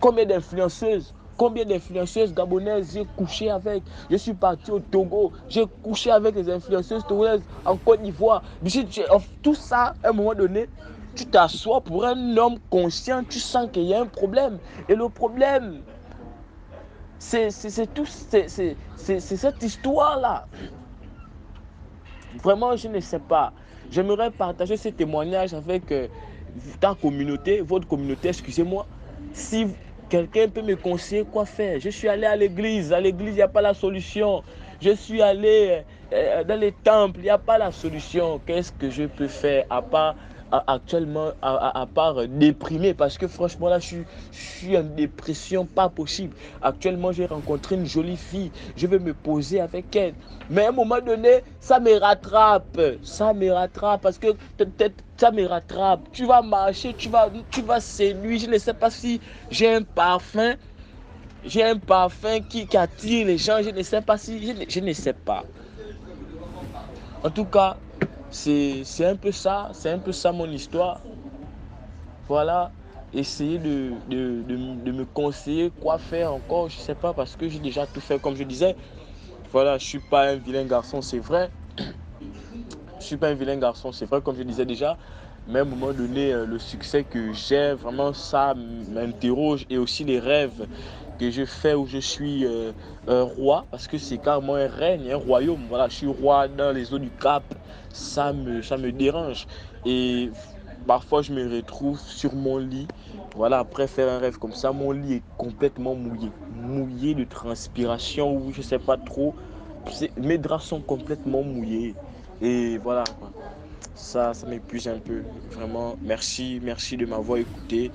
combien d'influenceuses? Combien d'influenceuses gabonaises j'ai couché avec? Je suis parti au Togo, j'ai couché avec les influenceuses togolaises en Côte d'Ivoire. Tout ça, à un moment donné, tu t'assois pour un homme conscient, tu sens qu'il y a un problème. Et le problème, c'est cette histoire-là. Vraiment, je ne sais pas. J'aimerais partager ce témoignage avec ta communauté, votre communauté, excusez-moi. Si quelqu'un peut me conseiller quoi faire. Je suis allé à l'église. À l'église, il n'y a pas la solution. Je suis allé dans les temples, il n'y a pas la solution. Qu'est-ce que je peux faire actuellement, à part déprimer? Parce que franchement, là, je suis en dépression, pas possible. Actuellement, j'ai rencontré une jolie fille. Je vais me poser avec elle. Mais à un moment donné, ça me rattrape. Ça me rattrape parce que ça me rattrape. Tu vas marcher, tu vas séduire. Je ne sais pas si j'ai un parfum. J'ai un parfum qui attire les gens. Je ne sais pas si... Je ne sais pas. En tout cas, c'est un peu ça. C'est un peu ça mon histoire. Voilà. Essayez de me conseiller quoi faire encore. Je ne sais pas parce que j'ai déjà tout fait comme je disais. Voilà, je ne suis pas un vilain garçon, c'est vrai. Je ne suis pas un vilain garçon, c'est vrai, comme je disais déjà. Mais à un moment donné, le succès que j'ai, vraiment, ça m'interroge. Et aussi les rêves que je fais où je suis un roi. Parce que c'est carrément un règne, un royaume. Voilà, je suis roi dans les eaux du Cap. Ça me dérange. Et parfois, je me retrouve sur mon lit. Voilà, après faire un rêve comme ça, mon lit est complètement mouillé. Mouillé de transpiration ou je ne sais pas trop. Mes draps sont complètement mouillés. Et voilà, ça m'épuise un peu. Vraiment, merci de m'avoir écouté.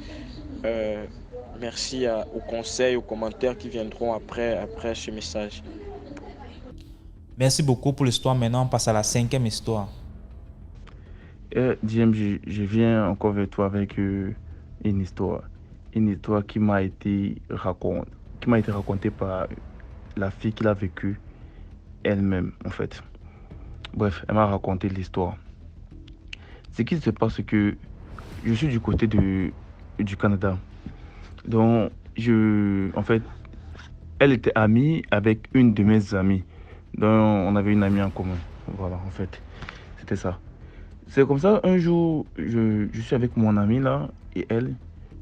Merci aux conseils, aux commentaires qui viendront après ce message. Merci beaucoup pour l'histoire. Maintenant, on passe à la 5e histoire. Diem, je viens encore vers toi avec une histoire qui m'a été racontée par la fille qui l'a vécue elle-même, en fait. Bref, elle m'a raconté l'histoire. Ce qui se passe, c'est que je suis du côté du Canada. Donc, en fait, elle était amie avec une de mes amies. Donc, on avait une amie en commun. Voilà, en fait, c'était ça. C'est comme ça, un jour, je suis avec mon amie là, et elle,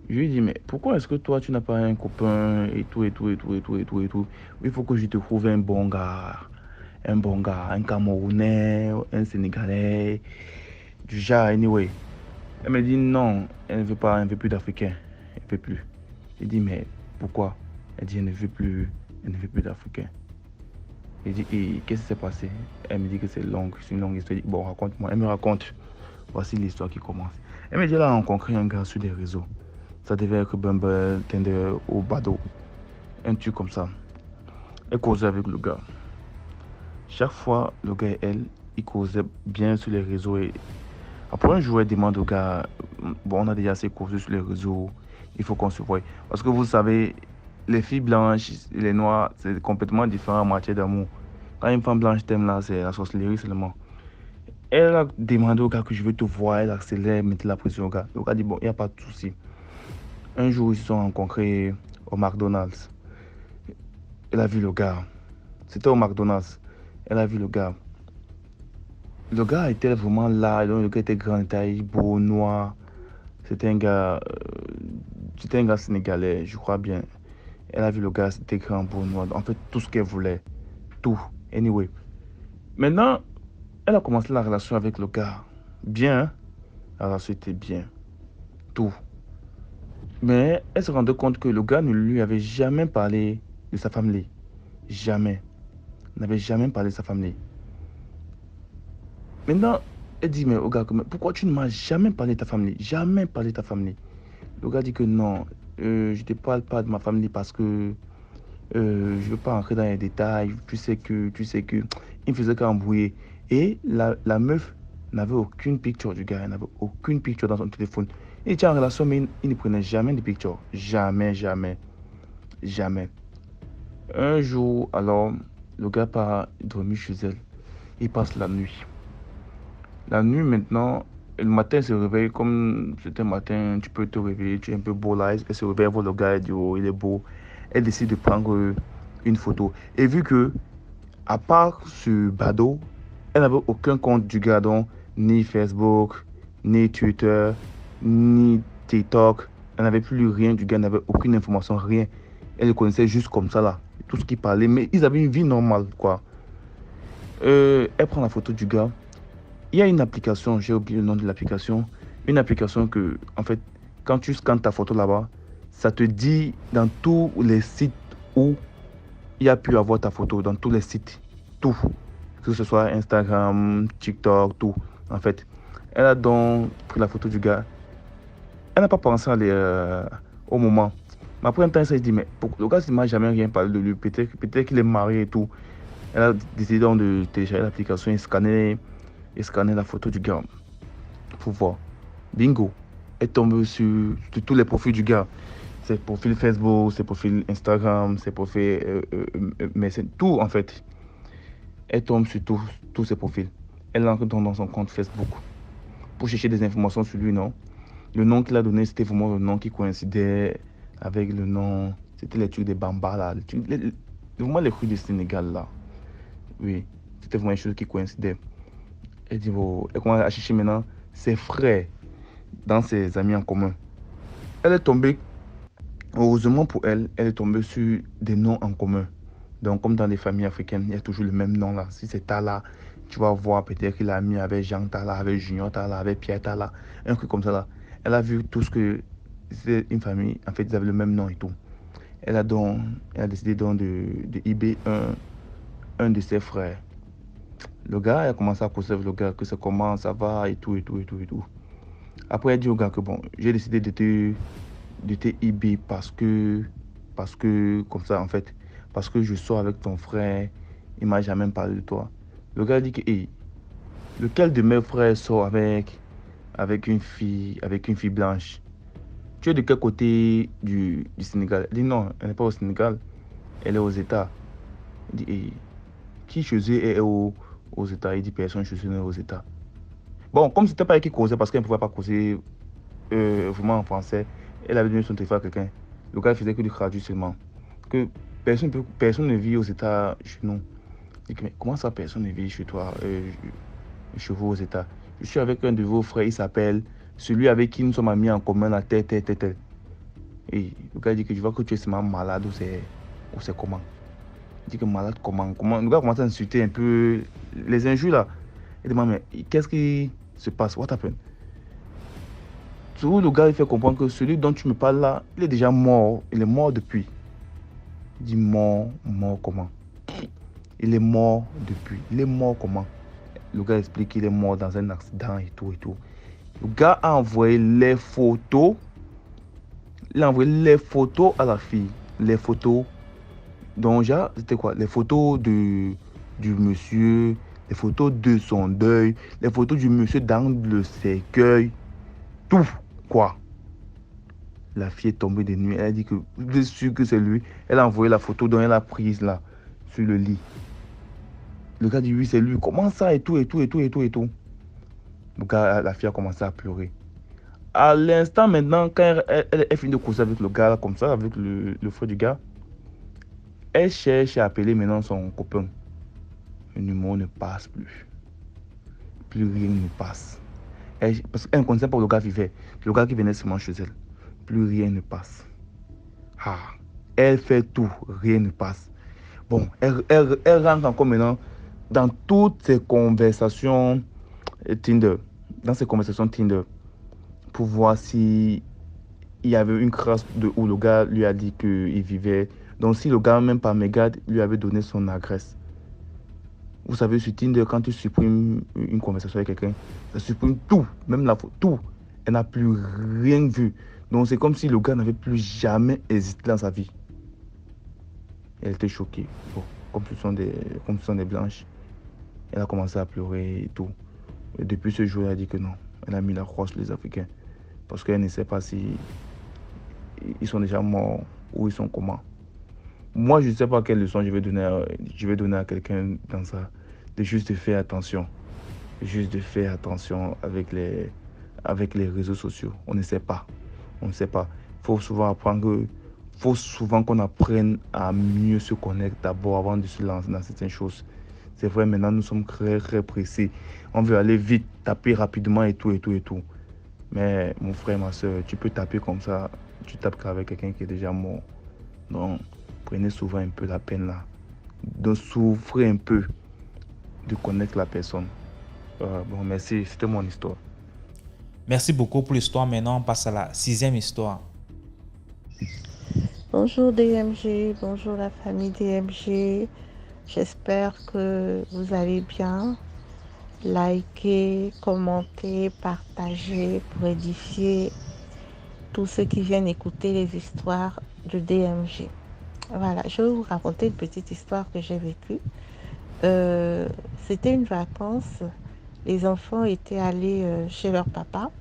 je lui dis, mais pourquoi est-ce que toi, tu n'as pas un copain et tout. Il faut que je te trouve un bon gars, un Camerounais, un Sénégalais, du genre, anyway. Elle me dit non, elle ne veut plus d'Africains, elle ne veut plus. Je dis, mais pourquoi? Elle dit, elle ne veut plus d'Africains. Je dis, et qu'est-ce qui s'est passé? Elle me dit que c'est une longue histoire. Je dis, bon, raconte-moi. Elle me raconte. Voici l'histoire qui commence. Elle me dit, elle a rencontré un gars sur les réseaux. Ça devait être Bumble, Tinder ou Badoo. Un truc comme ça. Elle causait avec le gars. Chaque fois, le gars et elle, ils causaient bien sur les réseaux. Et après un jour, elle demande au gars, bon, on a déjà assez causé sur les réseaux, il faut qu'on se voie. Parce que vous savez, les filles blanches et les noires, c'est complètement différent en matière d'amour. Quand une femme blanche t'aime là, c'est la sorcellerie seulement. Elle a demandé au gars que je veux te voir, elle accélère, mettre la pression au gars. Le gars dit bon, il n'y a pas de souci. Un jour, ils se sont rencontrés au McDonald's. Elle a vu le gars. C'était au McDonald's. Elle a vu le gars. Le gars était vraiment là. Donc le gars était grand taille, beau, noir. C'était un gars sénégalais, je crois bien. Elle a vu le gars, c'était grand, beau, noir. En fait, tout ce qu'elle voulait. Tout. Anyway. Maintenant, elle a commencé la relation avec le gars. Bien, hein? La relation était bien. Tout. Mais elle se rendait compte que le gars ne lui avait jamais parlé de sa famille. Jamais. Il n'avait jamais parlé de sa famille. Maintenant, elle dit, mais au gars, pourquoi tu ne m'as jamais parlé de ta famille? Jamais parlé de ta famille. Le gars dit que non, je ne te parle pas de ma famille parce que je ne veux pas entrer dans les détails. Tu sais que. Il me faisait qu'embrouiller. Et la meuf n'avait aucune picture du gars. Elle n'avait aucune picture dans son téléphone. Il était en relation, mais il ne prenait jamais de picture. Jamais, jamais, jamais. Un jour, alors, le gars part dormir chez elle. Il passe la nuit. La nuit, maintenant, le matin, il se réveille comme c'était un matin, tu peux te réveiller, tu es un peu beau là. Elle se réveille, elle voit le gars, elle dit, oh, il est beau. Elle décide de prendre une photo. Et vu que, à part ce badaud, elle n'avait aucun compte du gars, donc, ni Facebook, ni Twitter, ni TikTok. Elle n'avait plus rien du gars, elle n'avait aucune information, rien. Elle le connaissait juste comme ça là, tout ce qu'il parlait, mais ils avaient une vie normale, quoi. Elle prend la photo du gars. Il y a une application, j'ai oublié le nom de l'application, une application que, en fait, quand tu scannes ta photo là-bas, ça te dit dans tous les sites où il y a pu avoir ta photo, dans tous les sites, tout, que ce soit Instagram, TikTok, tout, en fait. Elle a donc pris la photo du gars. Elle n'a pas pensé à aller au moment. Mais après un temps, elle s'est dit, mais le gars, il ne m'a jamais rien parlé de lui, peut-être qu'il est marié et tout. Elle a décidé donc de télécharger l'application et scanner la photo du gars pour voir. Bingo. Elle tombe sur tous les profils du gars. Ses profils Facebook, ses profils Instagram, ses profils tout en fait. Elle tombe sur tous ses profils. Elle entre dans son compte Facebook pour chercher des informations sur lui, non? Le nom qu'il a donné, c'était vraiment le nom qui coïncidait avec le nom. C'était les trucs des Bamba là. Vraiment les trucs du Sénégal là. Oui, c'était vraiment une chose qui coïncidait. Elle dit, bon, elle commence à chercher maintenant ses frères dans ses amis en commun. Elle est tombée, heureusement pour elle, elle est tombée sur des noms en commun. Donc, comme dans les familles africaines, il y a toujours le même nom là. Si c'est Tala, tu vas voir peut-être qu'il a mis avec Jean Tala, avec Junior Tala, avec Pierre Tala, un truc comme ça là. Elle a vu tout ce que c'est une famille, en fait, ils avaient le même nom et tout. Elle a décidé donc de eBay un de ses frères. Le gars, il a commencé à causer avec le gars que c'est comment ça va et tout. Après, elle dit au gars que bon, j'ai décidé de te eBay parce que comme ça en fait, parce que je sors avec ton frère, il m'a jamais parlé de toi. Le gars dit que hey, lequel de mes frères sort avec une fille blanche? Tu es de quel côté du Sénégal? Elle dit non, elle n'est pas au Sénégal, elle est aux États. Il dit hey, qui chez eux est aux États? Il dit personne chez eux n'est aux États. Bon, comme c'était pas elle qui causait, parce qu'elle ne pouvait pas causer vraiment en français, elle avait donné son téléphone à quelqu'un. Le gars faisait que du traduire seulement. Que personne ne vit aux États chez nous. Je dis, mais comment ça, personne ne vit chez toi, chez vous aux États? Je suis avec un de vos frères, il s'appelle celui avec qui nous sommes amis en commun, la tête. Et le gars dit que je vois que tu es seulement malade ou c'est comment? Il dit que malade comment? Le gars commence à insulter un peu les injures là. Il demande, mais qu'est-ce qui se passe? What happened? Tout le gars il fait comprendre que celui dont tu me parles là, il est déjà mort. Il est mort depuis. Il dit mort comment? Il est mort depuis. Il est mort comment? Le gars explique qu'il est mort dans un accident et tout. Le gars a envoyé les photos. Il a envoyé les photos à la fille. Les photos. Donc, c'était quoi? Les photos du monsieur, les photos de son deuil, les photos du monsieur dans le cercueil. Tout, quoi. La fille est tombée de nuit. Elle a dit que vous êtes sûr que c'est lui. Elle a envoyé la photo dont elle a prise là, sur le lit. Le gars dit oui, c'est lui. Comment ça et tout, et tout, et tout, et tout, et tout. Le gars, la fille a commencé à pleurer. À l'instant maintenant, quand elle finit de causer avec le gars, comme ça, avec le frère du gars, elle cherche à appeler maintenant son copain. Le numéro ne passe plus. Plus rien ne passe. Parce qu'elle ne connaissait pas où le gars vivait. Le gars qui venait seulement chez elle. Plus rien ne passe. Ah, elle fait tout, rien ne passe. Bon, elle rentre encore maintenant dans toutes ces conversations Tinder. Dans ces conversations Tinder. Pour voir si il y avait une trace de où le gars lui a dit qu'il vivait. Donc si le gars, même par mégarde, lui avait donné son adresse. Vous savez, sur Tinder, quand tu supprimes une conversation avec quelqu'un, ça supprime tout, même la photo, tout. Elle n'a plus rien vu. Donc c'est comme si le gars n'avait plus jamais existé dans sa vie. Elle était choquée. Bon, comme ce sont des blanches, elle a commencé à pleurer et tout. Et depuis ce jour, elle a dit que non. Elle a mis la croix sur les Africains. Parce qu'elle ne sait pas si ils sont déjà morts ou ils sont comment. Moi, je ne sais pas quelle leçon je vais donner à quelqu'un dans ça. De juste de faire attention. Juste de faire attention avec les réseaux sociaux. On ne sait pas. On ne sait pas. Il faut souvent apprendre faut souvent qu'on apprenne à mieux se connaître d'abord avant de se lancer dans certaines choses. C'est vrai, maintenant, nous sommes très, très pressés. On veut aller vite, taper rapidement et tout, et tout, et tout. Mais mon frère, ma soeur, tu peux taper comme ça, tu tapes qu'avec quelqu'un qui est déjà mort. Donc, prenez souvent un peu la peine là, de souffrir un peu, de connaître la personne. Bon, merci, c'était mon histoire. Merci beaucoup pour l'histoire. Maintenant, on passe à la 6e histoire. Bonjour DMG, bonjour la famille DMG. J'espère que vous allez bien. Likez, commentez, partagez pour édifier tous ceux qui viennent écouter les histoires de DMG. Voilà, je vais vous raconter une petite histoire que j'ai vécue. C'était une vacance. Les enfants étaient allés chez leur papa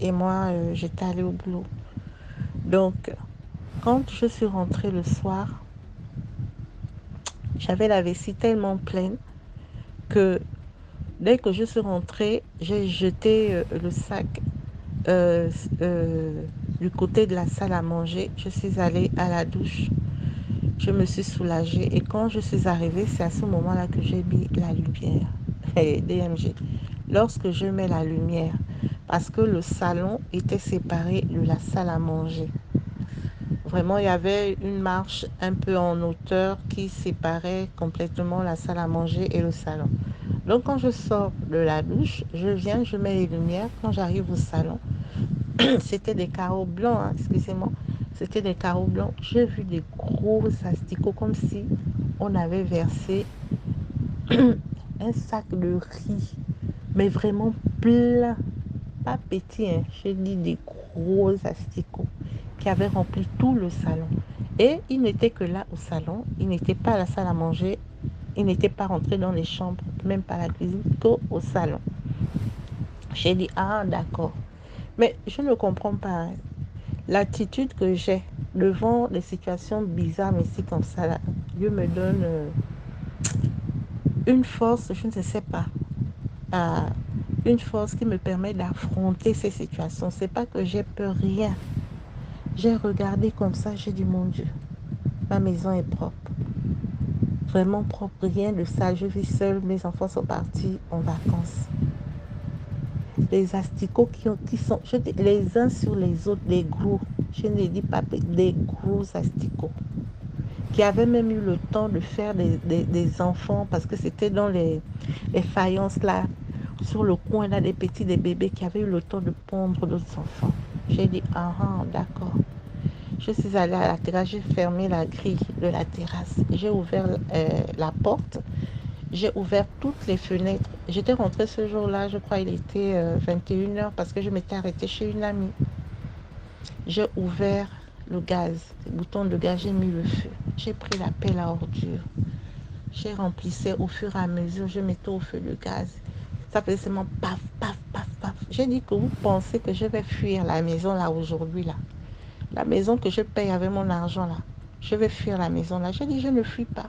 et moi, j'étais allée au boulot. Donc, quand je suis rentrée le soir, j'avais la vessie tellement pleine que dès que je suis rentrée, j'ai jeté le sac du côté de la salle à manger. Je suis allée à la douche. Je me suis soulagée et quand je suis arrivée, c'est à ce moment-là que j'ai mis la lumière. DMG. Lorsque je mets la lumière, parce que le salon était séparé de la salle à manger. Vraiment, il y avait une marche un peu en hauteur qui séparait complètement la salle à manger et le salon. Donc, quand je sors de la douche, je viens, je mets les lumières. Quand j'arrive au salon, c'était des carreaux blancs, hein, excusez-moi. C'était des carreaux blancs. J'ai vu des gros asticots comme si on avait versé un sac de riz, mais vraiment plein, pas petit, hein. J'ai dit des gros asticots qui avaient rempli tout le salon. Et il n'était que là au salon, il n'était pas à la salle à manger, il n'était pas rentré dans les chambres, même pas la cuisine, qu'au salon. J'ai dit, ah d'accord. Mais je ne comprends pas l'attitude que j'ai devant des situations bizarres, mais c'est comme ça, là. Dieu me donne une force, je ne sais pas, une force qui me permet d'affronter ces situations. C'est pas que j'ai peur, rien. J'ai regardé comme ça, j'ai dit, mon Dieu, ma maison est propre. Vraiment propre, rien de sale. Je vis seule, mes enfants sont partis en vacances. Les asticots qui sont les uns sur les autres, des gros, je ne dis pas des gros asticots, qui avaient même eu le temps de faire des enfants, parce que c'était dans les faïences là, sur le coin là, des bébés qui avaient eu le temps de pondre d'autres enfants. J'ai dit, ah d'accord. Je suis allée à la terrasse, j'ai fermé la grille de la terrasse. J'ai ouvert la porte, j'ai ouvert toutes les fenêtres. J'étais rentrée ce jour-là, je crois il était 21h parce que je m'étais arrêtée chez une amie. J'ai ouvert le gaz, le bouton de gaz, j'ai mis le feu. J'ai pris la pelle à ordures. J'ai remplissé au fur et à mesure, je mettais au feu le gaz. Ça faisait seulement paf, paf, paf, paf. J'ai dit que vous pensez que je vais fuir la maison là aujourd'hui là. la maison que je paye avec mon argent là. Je vais fuir la maison là. J'ai dit, je ne fuis pas.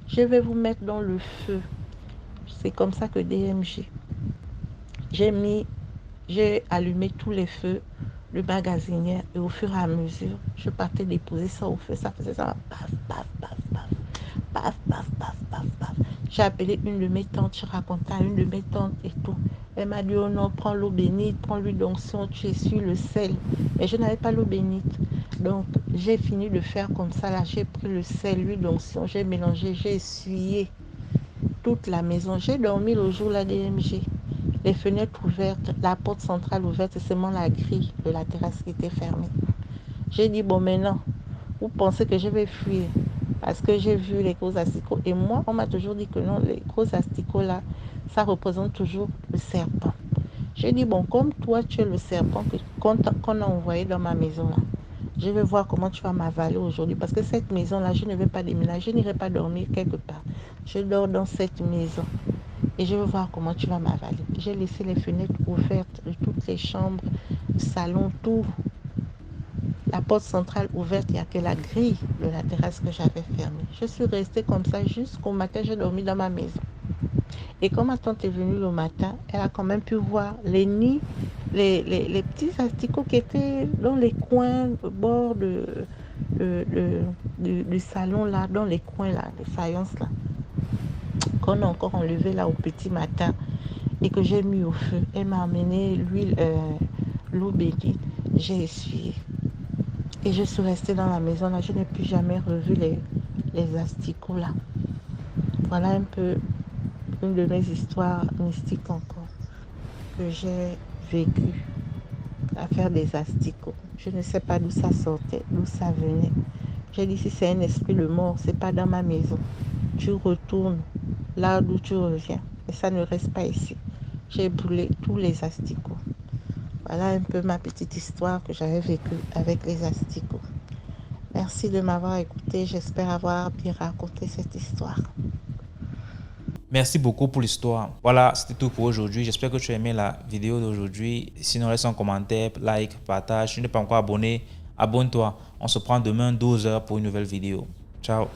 Je vais vous mettre dans le feu. C'est comme ça que DMG. J'ai allumé tous les feux de magasinière et au fur et à mesure, je partais déposer ça au feu. Ça faisait ça. Paf, paf, paf, paf. Paf, paf, paf, paf, paf. J'ai appelé une de mes tantes, je racontais à une de mes tantes et tout. Elle m'a dit, oh non, prends l'eau bénite, prends l'huile d'onction, tu essuies le sel. Mais je n'avais pas l'eau bénite. Donc, j'ai fini de faire comme ça. Là, j'ai pris le sel, l'huile d'onction, j'ai mélangé, j'ai essuyé toute la maison. J'ai dormi le jour la DMG. Les fenêtres ouvertes, la porte centrale ouverte, c'est seulement la grille de la terrasse qui était fermée. J'ai dit, bon, maintenant, vous pensez que je vais fuir parce que j'ai vu les gros asticots. Et moi, on m'a toujours dit que non, les gros asticots là, ça représente toujours le serpent. J'ai dit, bon, comme toi, tu es le serpent qu'on a envoyé dans ma maison là, je vais voir comment tu vas m'avaler aujourd'hui. Parce que cette maison là, je ne vais pas déménager, je n'irai pas dormir quelque part. Je dors dans cette maison. Et je veux voir comment tu vas m'avaler. J'ai laissé les fenêtres ouvertes de toutes les chambres, le salon, tout. La porte centrale ouverte, il n'y a que la grille de la terrasse que j'avais fermée. Je suis restée comme ça jusqu'au matin, j'ai dormi dans ma maison. Et quand ma tante est venue le matin, elle a quand même pu voir les nids, les petits asticots qui étaient dans les coins, au bord du salon là, dans les coins là, les faïences là, qu'on a encore enlevé là au petit matin et que j'ai mis au feu. Elle m'a amené l'eau bénite, j'ai essuyé. Et je suis restée dans la maison là, je n'ai plus jamais revu les asticots là. Voilà un peu une de mes histoires mystiques encore que j'ai vécu à faire des asticots. Je ne sais pas d'où ça sortait, d'où ça venait. J'ai dit, si c'est un esprit de mort, c'est pas dans ma maison. Tu retournes là d'où tu reviens. Et ça ne reste pas ici. J'ai brûlé tous les asticots. Voilà un peu ma petite histoire que j'avais vécue avec les asticots. Merci de m'avoir écouté. J'espère avoir bien raconté cette histoire. Merci beaucoup pour l'histoire. Voilà, c'était tout pour aujourd'hui. J'espère que tu as aimé la vidéo d'aujourd'hui. Sinon, laisse un commentaire, like, partage. Si tu n'es pas encore abonné, abonne-toi. On se prend demain 12h pour une nouvelle vidéo. Ciao.